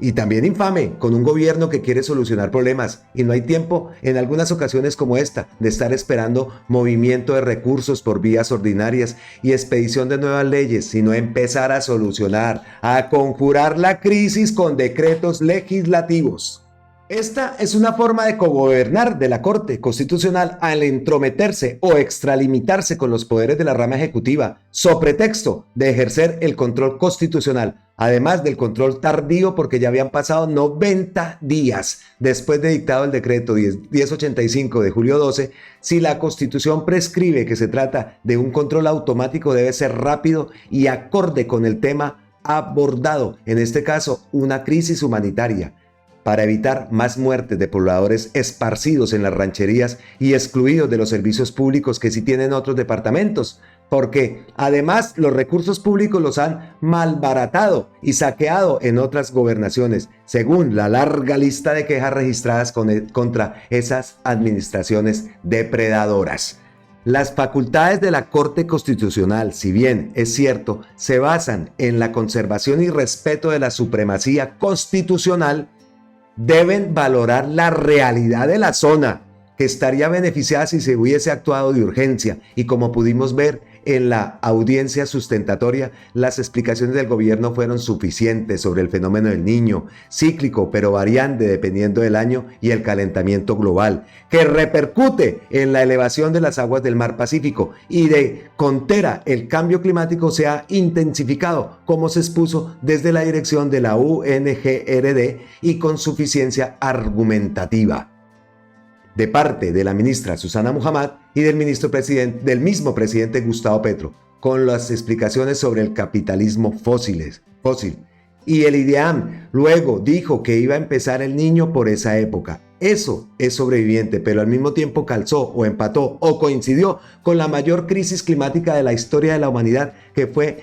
Speaker 1: Y también infame con un gobierno que quiere solucionar problemas y no hay tiempo en algunas ocasiones como esta de estar esperando movimiento de recursos por vías ordinarias y expedición de nuevas leyes, sino empezar a solucionar, a conjurar la crisis con decretos legislativos. Esta es una forma de cogobernar de la Corte Constitucional al entrometerse o extralimitarse con los poderes de la rama ejecutiva, so pretexto de ejercer el control constitucional, además del control tardío porque ya habían pasado 90 días después de dictado el decreto 1085 de julio 12. Si la Constitución prescribe que se trata de un control automático, debe ser rápido y acorde con el tema abordado, en este caso una crisis humanitaria, para evitar más muertes de pobladores esparcidos en las rancherías y excluidos de los servicios públicos que sí tienen otros departamentos, porque además los recursos públicos los han malbaratado y saqueado en otras gobernaciones, según la larga lista de quejas registradas contra esas administraciones depredadoras. Las facultades de la Corte Constitucional, si bien es cierto, se basan en la conservación y respeto de la supremacía constitucional, deben valorar la realidad de la zona, que estaría beneficiada si se hubiese actuado de urgencia. Y como pudimos ver en la audiencia sustentatoria, las explicaciones del gobierno fueron suficientes sobre el fenómeno del Niño, cíclico pero variante dependiendo del año, y el calentamiento global, que repercute en la elevación de las aguas del mar Pacífico, y de contera el cambio climático se ha intensificado, como se expuso desde la dirección de la UNGRD y con suficiencia argumentativa, de parte de la ministra Susana Muhammad y del mismo presidente Gustavo Petro, con las explicaciones sobre el capitalismo fósil. Y el IDEAM luego dijo que iba a empezar el Niño por esa época. Eso es sobreviviente, pero al mismo tiempo calzó o empató o coincidió con la mayor crisis climática de la historia de la humanidad, que fue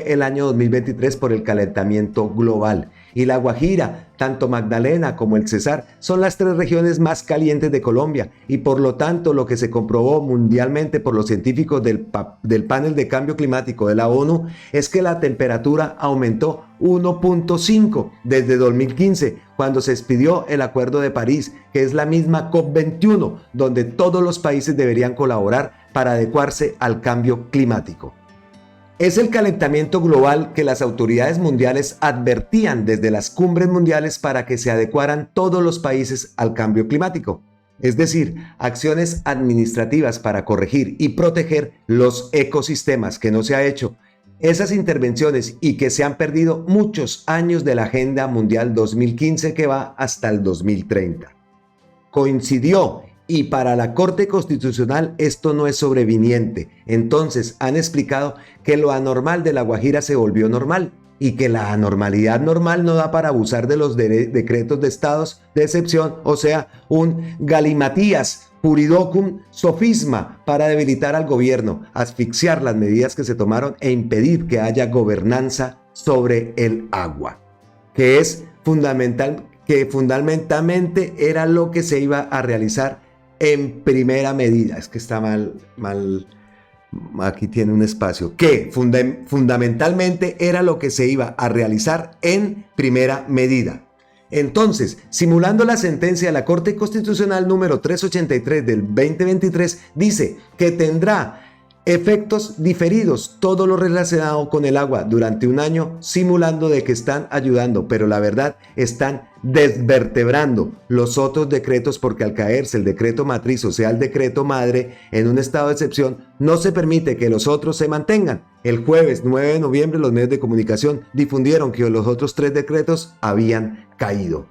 Speaker 1: el año 2023 por el calentamiento global. Y la Guajira, tanto Magdalena como el Cesar, son las 3 regiones más calientes de Colombia, y por lo tanto lo que se comprobó mundialmente por los científicos del panel de cambio climático de la ONU es que la temperatura aumentó 1.5 desde 2015, cuando se expidió el Acuerdo de París, que es la misma COP21, donde todos los países deberían colaborar para adecuarse al cambio climático. Es el calentamiento global que las autoridades mundiales advertían desde las cumbres mundiales para que se adecuaran todos los países al cambio climático, es decir, acciones administrativas para corregir y proteger los ecosistemas, que no se ha hecho. Esas intervenciones, y que se han perdido muchos años de la Agenda Mundial 2015 que va hasta el 2030. Coincidió. Y para la Corte Constitucional esto no es sobreviniente. Entonces han explicado que lo anormal de La Guajira se volvió normal, y que la anormalidad normal no da para abusar de los decretos de estados de excepción, o sea, un galimatías juridocum sofisma para debilitar al gobierno, asfixiar las medidas que se tomaron e impedir que haya gobernanza sobre el agua, que es fundamentalmente era lo que se iba a realizar en primera medida. Es que está mal, aquí tiene un espacio, que fundamentalmente era lo que se iba a realizar en primera medida. Entonces, simulando la sentencia de la Corte Constitucional número 383 del 2023, dice que tendrá efectos diferidos todo lo relacionado con el agua durante un año, simulando de que están ayudando, pero la verdad están desvertebrando los otros decretos, porque al caerse el decreto matriz, o sea el decreto madre, en un estado de excepción, no se permite que los otros se mantengan. El jueves 9 de noviembre los medios de comunicación difundieron que los otros 3 decretos habían caído.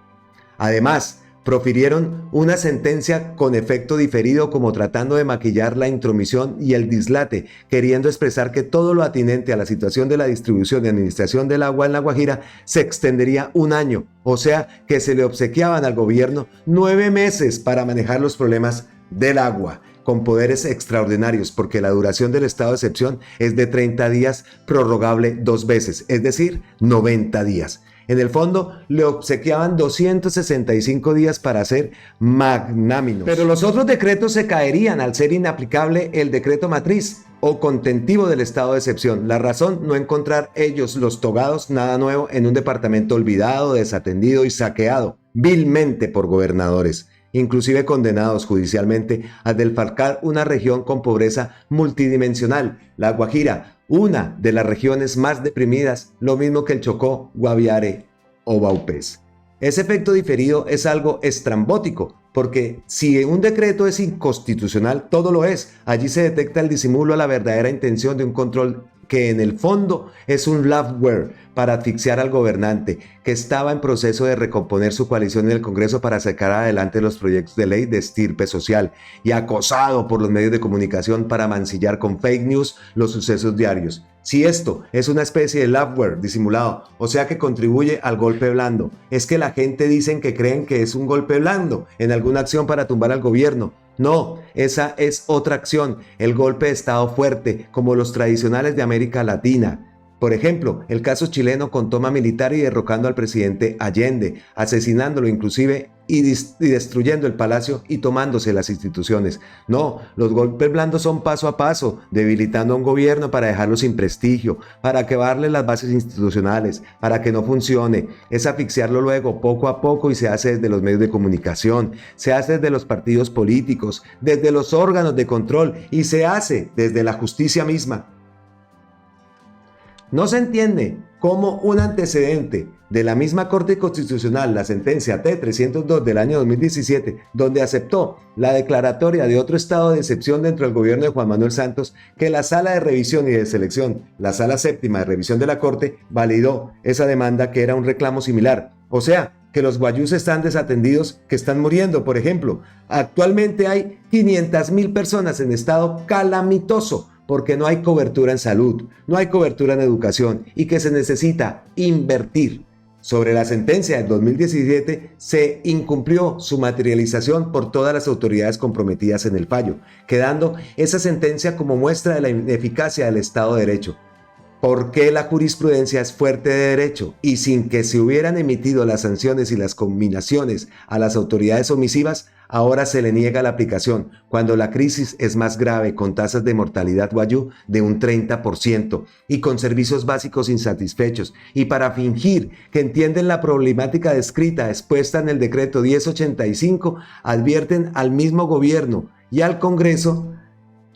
Speaker 1: Además, profirieron una sentencia con efecto diferido, como tratando de maquillar la intromisión y el dislate, queriendo expresar que todo lo atinente a la situación de la distribución y administración del agua en La Guajira se extendería un año, o sea que se le obsequiaban al gobierno 9 meses para manejar los problemas del agua, con poderes extraordinarios, porque la duración del estado de excepción es de 30 días, prorrogable 2 veces, es decir, 90 días. En el fondo, le obsequiaban 265 días para ser magnáminos. Pero los otros decretos se caerían al ser inaplicable el decreto matriz o contentivo del estado de excepción. La razón, no encontrar ellos, los togados, nada nuevo en un departamento olvidado, desatendido y saqueado vilmente por gobernadores, inclusive condenados judicialmente a desfalcar una región con pobreza multidimensional, La Guajira, una de las regiones más deprimidas, lo mismo que el Chocó, Guaviare o Vaupés. Ese efecto diferido es algo estrambótico, porque si un decreto es inconstitucional, todo lo es. Allí se detecta el disimulo a la verdadera intención de un control que en el fondo es un lavware para asfixiar al gobernante, que estaba en proceso de recomponer su coalición en el Congreso para sacar adelante los proyectos de ley de estirpe social, y acosado por los medios de comunicación para mancillar con fake news los sucesos diarios. Si esto es una especie de lavware disimulado, o sea que contribuye al golpe blando, es que la gente dicen que creen que es un golpe blando en alguna acción para tumbar al gobierno. No, esa es otra acción, el golpe de Estado fuerte, como los tradicionales de América Latina. Por ejemplo, el caso chileno con toma militar y derrocando al presidente Allende, asesinándolo inclusive y destruyendo el palacio y tomándose las instituciones. No, los golpes blandos son paso a paso, debilitando a un gobierno para dejarlo sin prestigio, para quebrarle las bases institucionales, para que no funcione. Es asfixiarlo luego, poco a poco, y se hace desde los medios de comunicación, se hace desde los partidos políticos, desde los órganos de control y se hace desde la justicia misma. No se entiende cómo un antecedente de la misma Corte Constitucional, la sentencia T-302 del año 2017, donde aceptó la declaratoria de otro estado de excepción dentro del gobierno de Juan Manuel Santos, que la Sala de Revisión y de Selección, la Sala Séptima de Revisión de la Corte, validó esa demanda que era un reclamo similar. O sea, que los guayús están desatendidos, que están muriendo, por ejemplo. Actualmente hay 500.000 personas en estado calamitoso, porque no hay cobertura en salud, no hay cobertura en educación y que se necesita invertir. Sobre la sentencia del 2017 se incumplió su materialización por todas las autoridades comprometidas en el fallo, quedando esa sentencia como muestra de la ineficacia del Estado de Derecho. ¿Por qué la jurisprudencia es fuerte de derecho y sin que se hubieran emitido las sanciones y las conminaciones a las autoridades omisivas, ahora se le niega la aplicación cuando la crisis es más grave, con tasas de mortalidad guayú de un 30% y con servicios básicos insatisfechos? Y para fingir que entienden la problemática descrita expuesta en el decreto 1085, advierten al mismo gobierno y al Congreso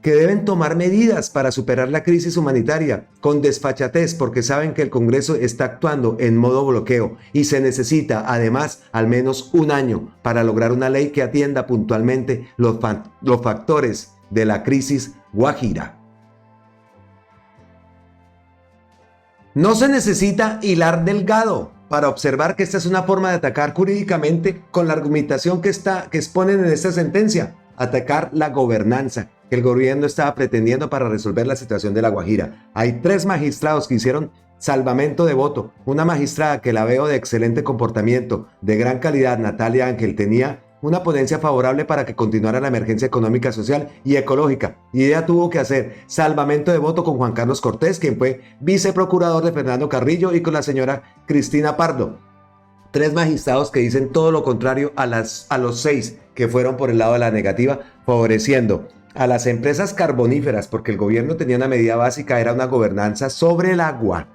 Speaker 1: que deben tomar medidas para superar la crisis humanitaria con desfachatez, porque saben que el Congreso está actuando en modo bloqueo y se necesita además al menos un año para lograr una ley que atienda puntualmente los factores de la crisis guajira. No se necesita hilar delgado para observar que esta es una forma de atacar jurídicamente con la argumentación que exponen en esta sentencia, atacar la gobernanza que el gobierno estaba pretendiendo para resolver la situación de La Guajira. Hay 3 magistrados que hicieron salvamento de voto. Una magistrada que la veo de excelente comportamiento, de gran calidad, Natalia Ángel, tenía una ponencia favorable para que continuara la emergencia económica, social y ecológica, y ella tuvo que hacer salvamento de voto con Juan Carlos Cortés, quien fue viceprocurador de Fernando Carrillo, y con la señora Cristina Pardo. 3 magistrados que dicen todo lo contrario a los 6 que fueron por el lado de la negativa, favoreciendo a las empresas carboníferas, porque el gobierno tenía una medida básica, era una gobernanza sobre el agua,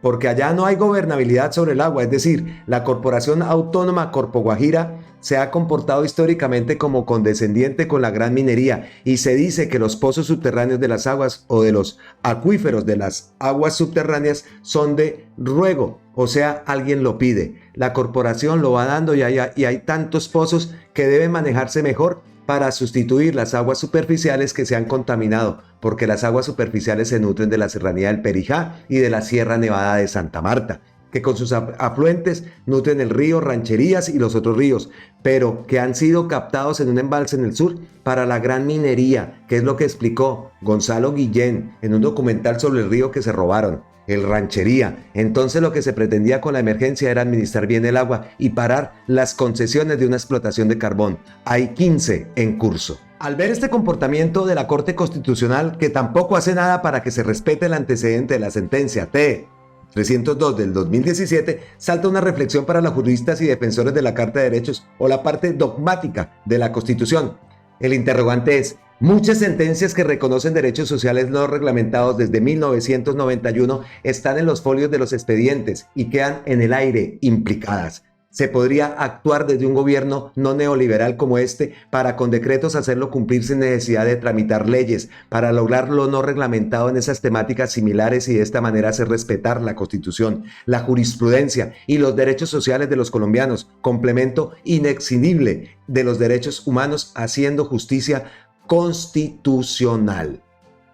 Speaker 1: porque allá no hay gobernabilidad sobre el agua. Es decir, la Corporación Autónoma Corpo Guajira se ha comportado históricamente como condescendiente con la gran minería, y se dice que los pozos subterráneos de las aguas o de los acuíferos de las aguas subterráneas son de ruego, o sea, alguien lo pide. La corporación lo va dando y hay tantos pozos que deben manejarse mejor para sustituir las aguas superficiales que se han contaminado, porque las aguas superficiales se nutren de la serranía del Perijá y de la Sierra Nevada de Santa Marta, que con sus afluentes nutren el río Rancherías y los otros ríos, pero que han sido captados en un embalse en el sur para la gran minería, que es lo que explicó Gonzalo Guillén en un documental sobre el río que se robaron, el Ranchería. Entonces lo que se pretendía con la emergencia era administrar bien el agua y parar las concesiones de una explotación de carbón. Hay 15 en curso. Al ver este comportamiento de la Corte Constitucional, que tampoco hace nada para que se respete el antecedente de la sentencia T-302 del 2017, salta una reflexión para los juristas y defensores de la Carta de Derechos o la parte dogmática de la Constitución. El interrogante es: muchas sentencias que reconocen derechos sociales no reglamentados desde 1991 están en los folios de los expedientes y quedan en el aire implicadas. se podría actuar desde un gobierno no neoliberal como este para con decretos hacerlo cumplir sin necesidad de tramitar leyes, para lograr lo no reglamentado en esas temáticas similares y de esta manera hacer respetar la Constitución, la jurisprudencia y los derechos sociales de los colombianos, complemento inexcedible de los derechos humanos, haciendo justicia constitucional.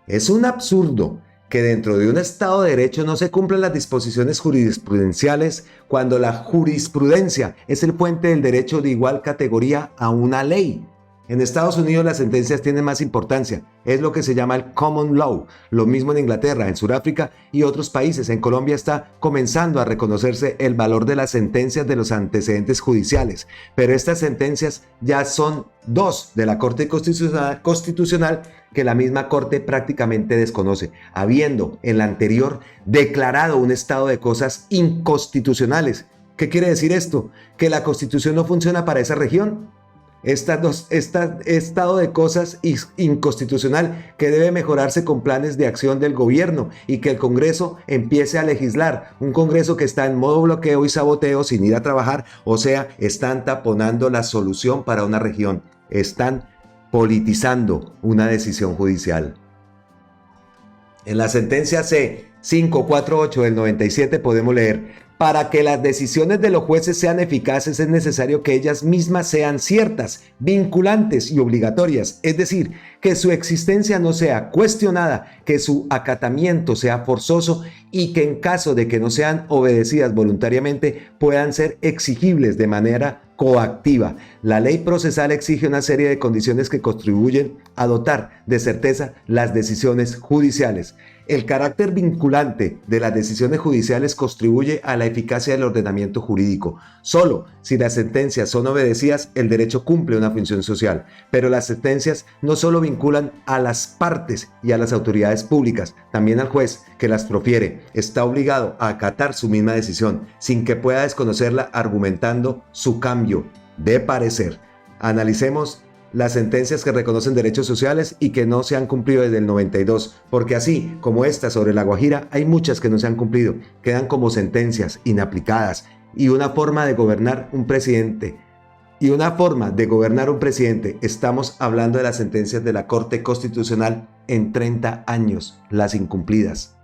Speaker 1: Es un absurdo que dentro de un Estado de Derecho no se cumplan las disposiciones jurisprudenciales cuando la jurisprudencia es el puente del derecho de igual categoría a una ley. En Estados Unidos las sentencias tienen más importancia, es lo que se llama el common law, lo mismo en Inglaterra, en Sudáfrica y otros países. En Colombia está comenzando a reconocerse el valor de las sentencias de los antecedentes judiciales, pero estas sentencias ya son dos de la Corte Constitucional que la misma Corte prácticamente desconoce, habiendo en la anterior declarado un estado de cosas inconstitucionales. ¿Qué quiere decir esto? ¿Que la Constitución no funciona para esa región? Estado de cosas inconstitucional que debe mejorarse con planes de acción del gobierno y que el Congreso empiece a legislar. Un Congreso que está en modo bloqueo y saboteo sin ir a trabajar, o sea, están taponando la solución para una región. Están politizando una decisión judicial. En la sentencia C-548 del 97 podemos leer: para que las decisiones de los jueces sean eficaces es necesario que ellas mismas sean ciertas, vinculantes y obligatorias, es decir, que su existencia no sea cuestionada, que su acatamiento sea forzoso y que en caso de que no sean obedecidas voluntariamente puedan ser exigibles de manera coactiva. La ley procesal exige una serie de condiciones que contribuyen a dotar de certeza las decisiones judiciales. El carácter vinculante de las decisiones judiciales contribuye a la eficacia del ordenamiento jurídico. Solo si las sentencias son obedecidas, el derecho cumple una función social. Pero las sentencias no solo vinculan a las partes y a las autoridades públicas, también al juez que las profiere está obligado a acatar su misma decisión, sin que pueda desconocerla argumentando su cambio de parecer. Analicemos las sentencias que reconocen derechos sociales y que no se han cumplido desde el 92, porque así como esta sobre La Guajira, hay muchas que no se han cumplido, quedan como sentencias inaplicadas y una forma de gobernar un presidente. Estamos hablando de las sentencias de la Corte Constitucional en 30 años, las incumplidas.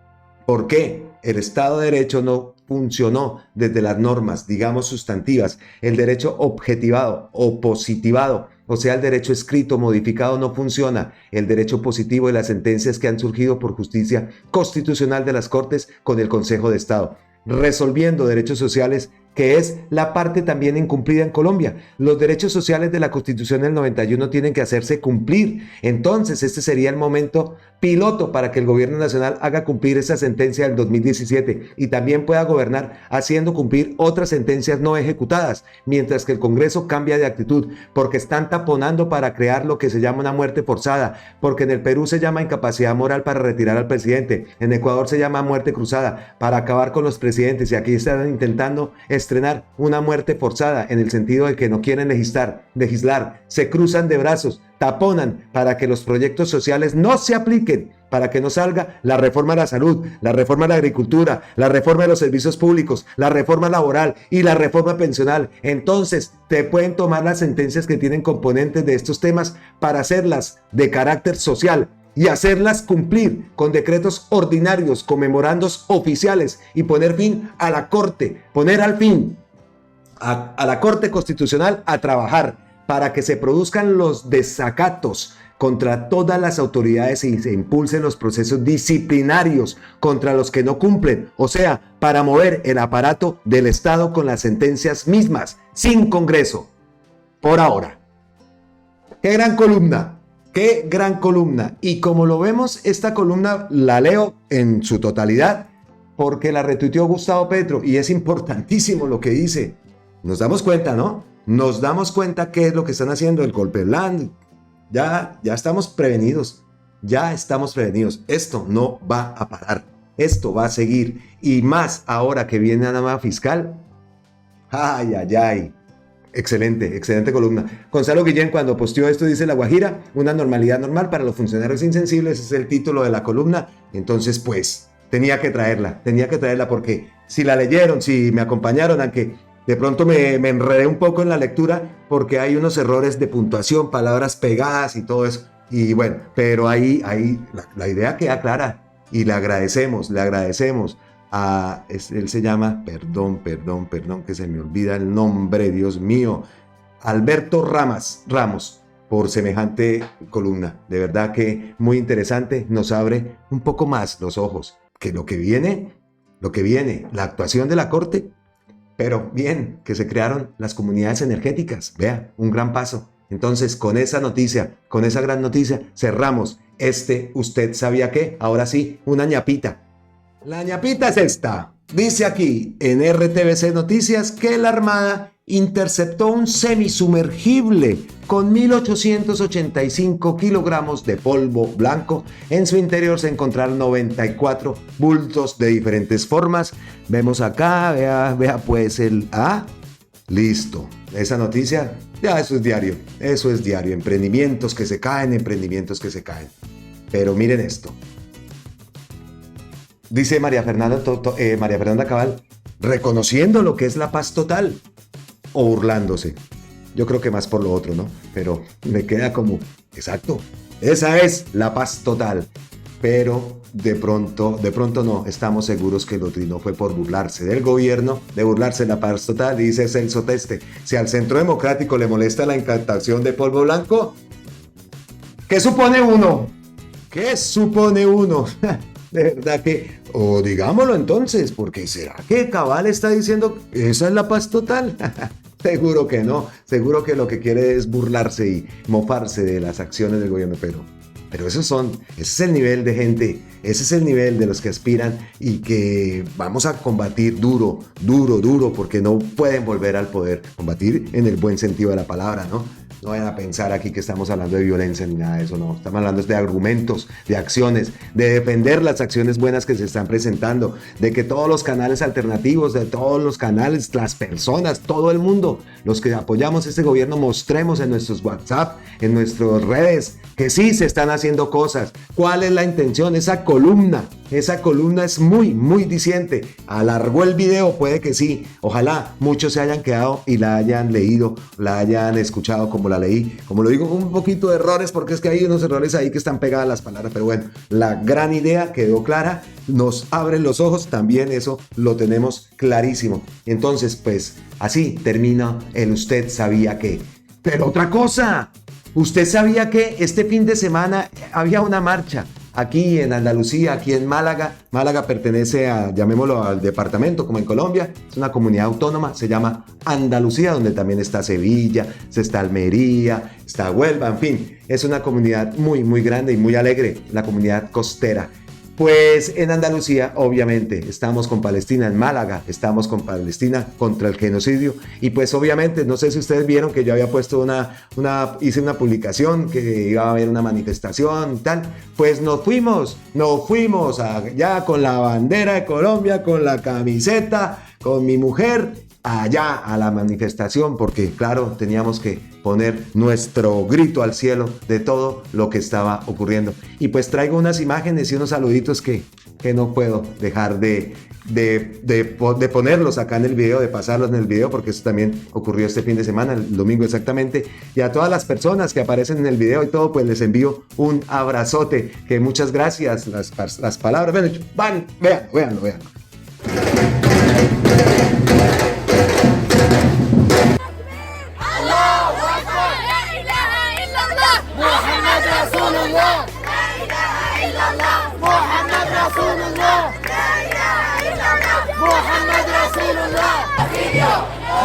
Speaker 1: ¿Por qué? El Estado de Derecho no funcionó desde las normas, digamos, sustantivas. El derecho objetivado o positivado, o sea, el derecho escrito modificado, no funciona. El derecho positivo y las sentencias que han surgido por justicia constitucional de las Cortes con el Consejo de Estado, resolviendo derechos sociales, que es la parte también incumplida en Colombia. Los derechos sociales de la Constitución del 91 tienen que hacerse cumplir. Entonces, este sería el momento piloto para que el gobierno nacional haga cumplir esa sentencia del 2017 y también pueda gobernar haciendo cumplir otras sentencias no ejecutadas, mientras que el Congreso cambia de actitud, porque están taponando para crear lo que se llama una muerte forzada, porque en el Perú se llama incapacidad moral para retirar al presidente, en Ecuador se llama muerte cruzada para acabar con los presidentes, y aquí están intentando estrenar una muerte forzada en el sentido de que no quieren legislar, se cruzan de brazos, taponan para que los proyectos sociales no se apliquen, para que no salga la reforma de la salud, la reforma de la agricultura, la reforma de los servicios públicos, la reforma laboral y la reforma pensional. Entonces te pueden tomar las sentencias que tienen componentes de estos temas para hacerlas de carácter social y hacerlas cumplir con decretos ordinarios, con memorandos oficiales y poner fin a la Corte, poner al fin a la Corte Constitucional a trabajar para que se produzcan los desacatos contra todas las autoridades y se impulsen los procesos disciplinarios contra los que no cumplen, o sea, para mover el aparato del Estado con las sentencias mismas, sin Congreso, por ahora. ¡Qué gran columna! ¡Qué gran columna! Y como lo vemos, esta columna la leo en su totalidad porque la retuiteó Gustavo Petro y es importantísimo lo que dice. Nos damos cuenta, ¿no? Nos damos cuenta qué es lo que están haciendo, el golpe blando. Ya estamos prevenidos. Ya estamos prevenidos. Esto no va a parar. Esto va a seguir. Y más ahora que viene la nueva fiscal. ¡Ay, ay, ay! Excelente, excelente columna. Gonzalo Guillén, cuando posteó esto, dice: La Guajira, una normalidad normal para los funcionarios insensibles. Es el título de la columna. Entonces, pues, tenía que traerla porque si la leyeron, si me acompañaron, aunque De pronto me enredé un poco en la lectura porque hay unos errores de puntuación, palabras pegadas y todo eso. Y bueno, pero ahí la idea queda clara y le agradecemos él se llama, perdón, que se me olvida el nombre, Dios mío, Alberto Ramos, por semejante columna. De verdad que muy interesante, nos abre un poco más los ojos, que lo que viene, la actuación de la Corte, pero bien, que se crearon las comunidades energéticas, vea, un gran paso. Entonces, con esa noticia, con esa gran noticia, cerramos ¿Usted sabía qué? Ahora sí, una ñapita. La ñapita es esta. Dice aquí en RTBC Noticias que la Armada interceptó un semisumergible con 1.885 kilogramos de polvo blanco. En su interior se encontraron 94 bultos de diferentes formas. Vemos acá, vea pues el... listo. Esa noticia, ya eso es diario. Emprendimientos que se caen. Pero miren esto. Dice María Fernanda Cabal, reconociendo lo que es la paz total o burlándose. Yo creo que más por lo otro, ¿no? Pero me queda como, exacto, esa es la paz total. Pero de pronto no, estamos seguros que lo no fue por burlarse del gobierno, de burlarse de la paz total. Dice Celso Teste, si al Centro Democrático le molesta la incantación de polvo blanco, ¿qué supone uno? De verdad que, o digámoslo entonces, porque ¿será que Cabal está diciendo esa es la paz total? Seguro que no, seguro que lo que quiere es burlarse y mofarse de las acciones del gobierno, pero ese es el nivel de gente, ese es el nivel de los que aspiran y que vamos a combatir duro, porque no pueden volver al poder, combatir en el buen sentido de la palabra, ¿no? No vayan a pensar aquí que estamos hablando de violencia ni nada de eso, no. Estamos hablando de argumentos, de acciones, de defender las acciones buenas que se están presentando, de que todos los canales alternativos, de todos los canales, las personas, todo el mundo, los que apoyamos este gobierno, mostremos en nuestros WhatsApp, en nuestras redes, que sí se están haciendo cosas. ¿Cuál es la intención? Esa columna es muy diciente. Alargó el video, puede que sí. Ojalá muchos se hayan quedado y la hayan leído, la hayan escuchado como la leí. Como lo digo, con un poquito de errores, porque es que hay unos errores ahí que están pegadas las palabras. Pero bueno, la gran idea quedó clara. Nos abren los ojos, también eso lo tenemos clarísimo. Entonces, pues, así termina el Usted Sabía Qué. Pero otra cosa, ¿usted sabía que este fin de semana había una marcha aquí en Andalucía, aquí en Málaga? Málaga pertenece llamémoslo al departamento, como en Colombia, es una comunidad autónoma, se llama Andalucía, donde también está Sevilla, está Almería, está Huelva, en fin, es una comunidad muy grande y muy alegre, la comunidad costera. Pues en Andalucía, obviamente, estamos con Palestina, en Málaga, estamos con Palestina contra el genocidio. Y pues obviamente, no sé si ustedes vieron que yo había puesto hice una publicación que iba a haber una manifestación y tal. Pues nos fuimos allá con la bandera de Colombia, con la camiseta, con mi mujer, allá a la manifestación, porque claro, teníamos que poner nuestro grito al cielo de todo lo que estaba ocurriendo. Y pues traigo unas imágenes y unos saluditos que no puedo dejar de ponerlos acá en el video, de pasarlos en el video, porque eso también ocurrió este fin de semana, el domingo exactamente. Y a todas las personas que aparecen en el video y todo, pues les envío un abrazote, que muchas gracias, las palabras, véanlo.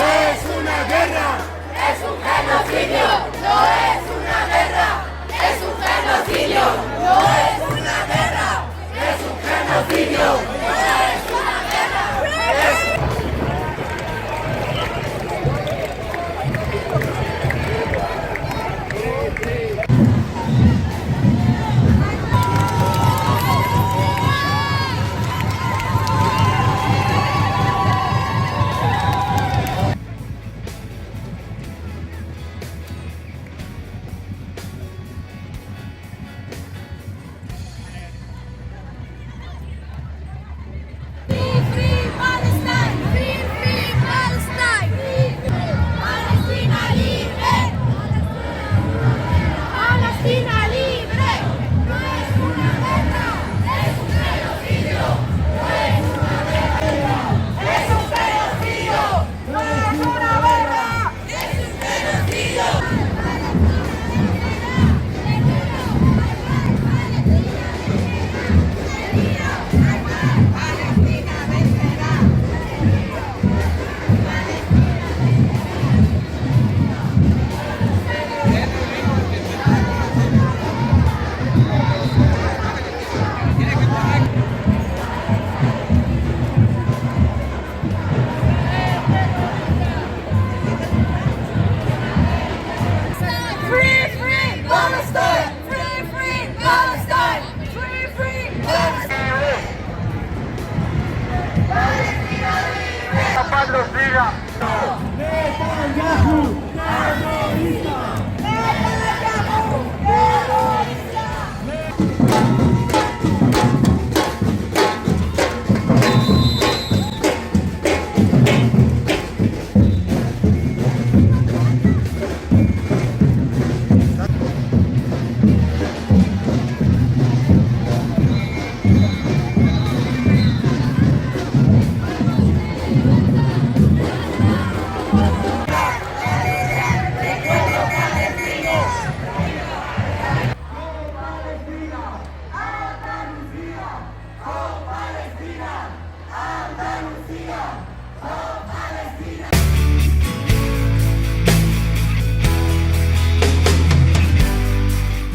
Speaker 7: Es una guerra, es un genocidio, no es una guerra, es un genocidio, no es una guerra, es un genocidio, no es una guerra.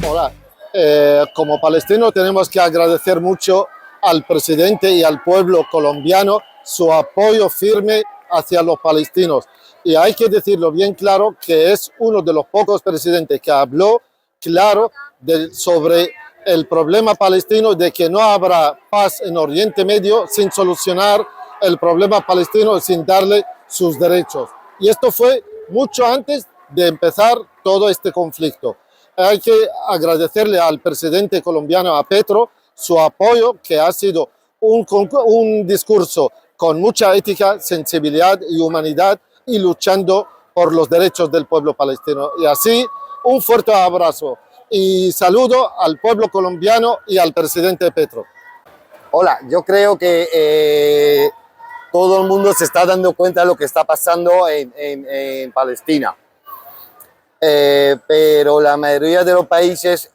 Speaker 8: Hola, como palestinos tenemos que agradecer mucho al presidente y al pueblo colombiano su apoyo firme hacia los palestinos. Y hay que decirlo bien claro que es uno de los pocos presidentes que habló claro sobre el problema palestino, de que no habrá paz en Oriente Medio sin solucionar el problema palestino, sin darle sus derechos. Y esto fue mucho antes de empezar todo este conflicto. Hay que agradecerle al presidente colombiano, a Petro, su apoyo, que ha sido un discurso con mucha ética, sensibilidad y humanidad, y luchando por los derechos del pueblo palestino. Y así, un fuerte abrazo y saludo al pueblo colombiano y al presidente Petro.
Speaker 9: Hola, yo creo que todo el mundo se está dando cuenta de lo que está pasando en Palestina. Pero la mayoría de los países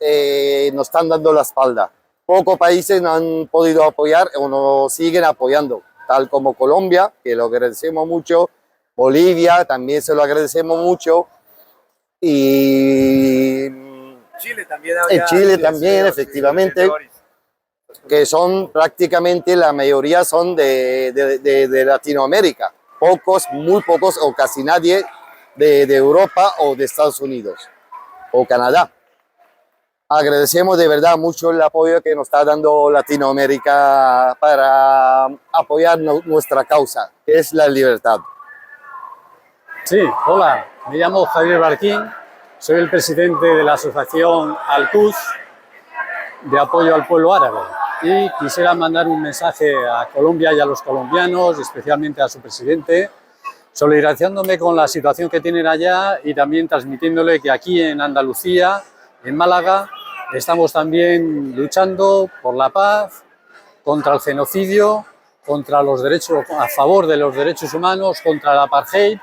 Speaker 9: nos están dando la espalda. Pocos países no han podido apoyar o no siguen apoyando, tal como Colombia, que lo agradecemos mucho, Bolivia también se lo agradecemos mucho, y
Speaker 10: Chile también,
Speaker 9: Chile también, efectivamente, que son prácticamente la mayoría son de Latinoamérica, pocos, muy pocos o casi nadie de Europa o de Estados Unidos o Canadá. Agradecemos de verdad mucho el apoyo que nos está dando Latinoamérica para apoyar nuestra causa, que es la libertad.
Speaker 11: Sí, hola, me llamo Javier Barquín, soy el presidente de la asociación Al-Quds de apoyo al pueblo árabe, y quisiera mandar un mensaje a Colombia y a los colombianos, especialmente a su presidente, solidarizándome con la situación que tienen allá y también transmitiéndole que aquí en Andalucía, en Málaga, estamos también luchando por la paz, contra el genocidio, contra los derechos, a favor de los derechos humanos, contra el apartheid,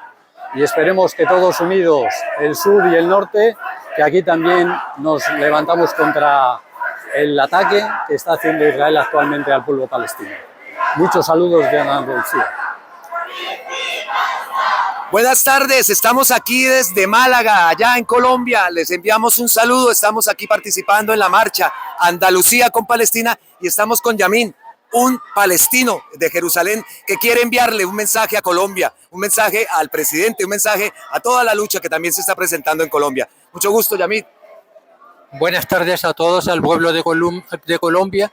Speaker 11: y esperemos que todos unidos, el sur y el norte, que aquí también nos levantamos contra el ataque que está haciendo Israel actualmente al pueblo palestino. Muchos saludos de Andalucía.
Speaker 10: Buenas tardes, estamos aquí desde Málaga, allá en Colombia. Les enviamos un saludo, estamos aquí participando en la marcha Andalucía con Palestina y estamos con Yamin, un palestino de Jerusalén que quiere enviarle un mensaje a Colombia, un mensaje al presidente, un mensaje a toda la lucha que también se está presentando en Colombia. Mucho gusto, Yamin.
Speaker 12: Buenas tardes a todos, al pueblo de Colombia,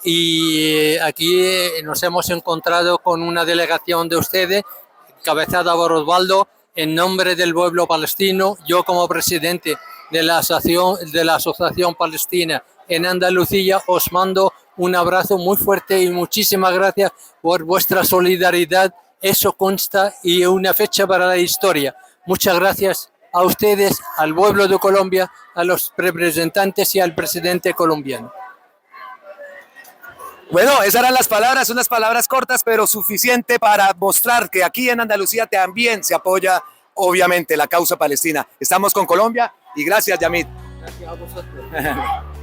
Speaker 12: y aquí nos hemos encontrado con una delegación de ustedes, cabezada por Osvaldo, en nombre del pueblo palestino. Yo, como presidente de la Asociación Palestina en Andalucía, os mando un abrazo muy fuerte y muchísimas gracias por vuestra solidaridad. Eso consta y una fecha para la historia. Muchas gracias a ustedes, al pueblo de Colombia, a los representantes y al presidente colombiano.
Speaker 10: Bueno, esas eran las palabras, unas palabras cortas, pero suficiente para mostrar que aquí en Andalucía también se apoya, obviamente, la causa palestina. Estamos con Colombia y gracias, Yamit.
Speaker 12: Gracias a vosotros.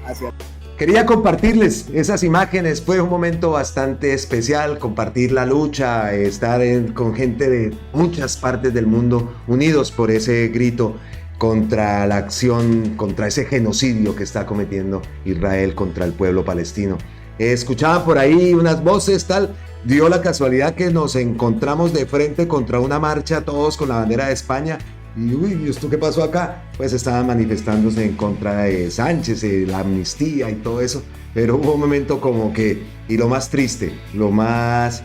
Speaker 10: Gracias.
Speaker 1: Quería compartirles esas imágenes, fue un momento bastante especial, compartir la lucha, estar con gente de muchas partes del mundo unidos por ese grito contra la acción, contra ese genocidio que está cometiendo Israel contra el pueblo palestino. Escuchaba por ahí unas voces, tal, dio la casualidad que nos encontramos de frente contra una marcha, todos con la bandera de España, y uy, ¿esto qué pasó acá? Pues estaban manifestándose en contra de Sánchez, la amnistía y todo eso, pero hubo un momento como que, y lo más triste, lo más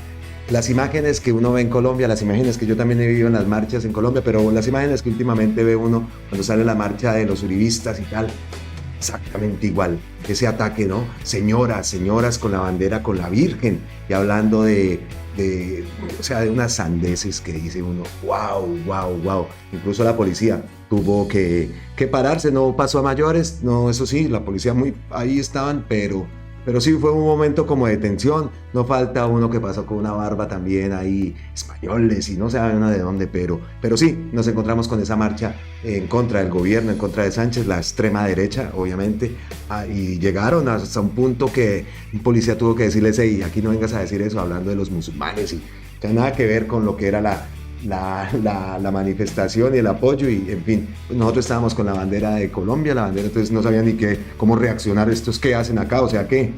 Speaker 1: las imágenes que uno ve en Colombia, las imágenes que yo también he vivido en las marchas en Colombia, pero las imágenes que últimamente ve uno cuando sale la marcha de los uribistas y tal, exactamente igual, ese ataque, ¿no? Señoras con la bandera, con la Virgen, y hablando de unas sandeces que dice uno, wow. Incluso la policía tuvo que pararse, no pasó a mayores, no, eso sí, la policía ahí estaban, pero sí fue un momento como de tensión. No falta uno que pasó con una barba también ahí, españoles, y no sabe uno de dónde, pero sí, nos encontramos con esa marcha en contra del gobierno, en contra de Sánchez, la extrema derecha, obviamente, y llegaron hasta un punto que un policía tuvo que decirles, hey, aquí no vengas a decir eso, hablando de los musulmanes, y nada que ver con lo que era la manifestación y el apoyo, y en fin, nosotros estábamos con la bandera de Colombia, entonces no sabían ni cómo reaccionar estos que hacen acá, o sea que,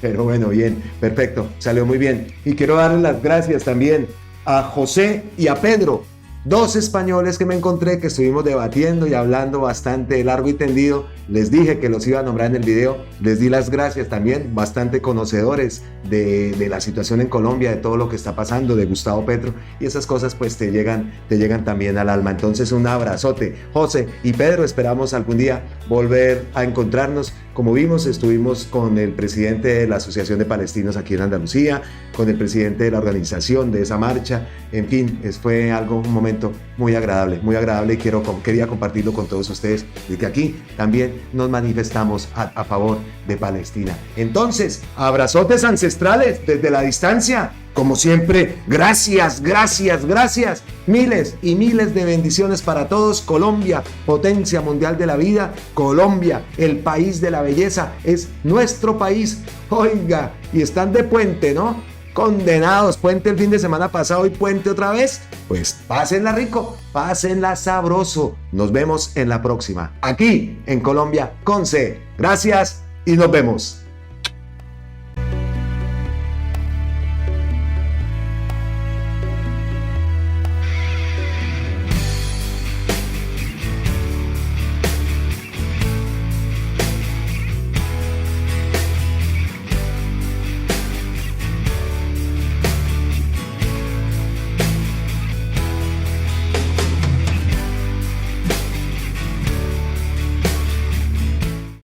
Speaker 1: pero bueno, bien, perfecto, salió muy bien. Y quiero darle las gracias también a José y a Pedro, dos españoles que me encontré, que estuvimos debatiendo y hablando bastante largo y tendido. Les dije que los iba a nombrar en el video, les di las gracias también, bastante conocedores de la situación en Colombia, de todo lo que está pasando, de Gustavo Petro, y esas cosas pues te llegan también al alma. Entonces un abrazote, José y Pedro, esperamos algún día volver a encontrarnos. Como vimos, estuvimos con el presidente de la Asociación de Palestinos aquí en Andalucía, con el presidente de la organización de esa marcha, en fin, fue un momento muy agradable, y quería compartirlo con todos ustedes, de que aquí también nos manifestamos a favor de Palestina. Entonces, abrazotes ancestrales desde la distancia. Como siempre, gracias. Miles y miles de bendiciones para todos. Colombia, potencia mundial de la vida. Colombia, el país de la belleza, es nuestro país. Oiga, y están de puente, ¿no? Condenados, puente el fin de semana pasado y puente otra vez. Pues pásenla rico, pásenla sabroso. Nos vemos en la próxima, aquí en Colombia con C. Gracias y nos vemos.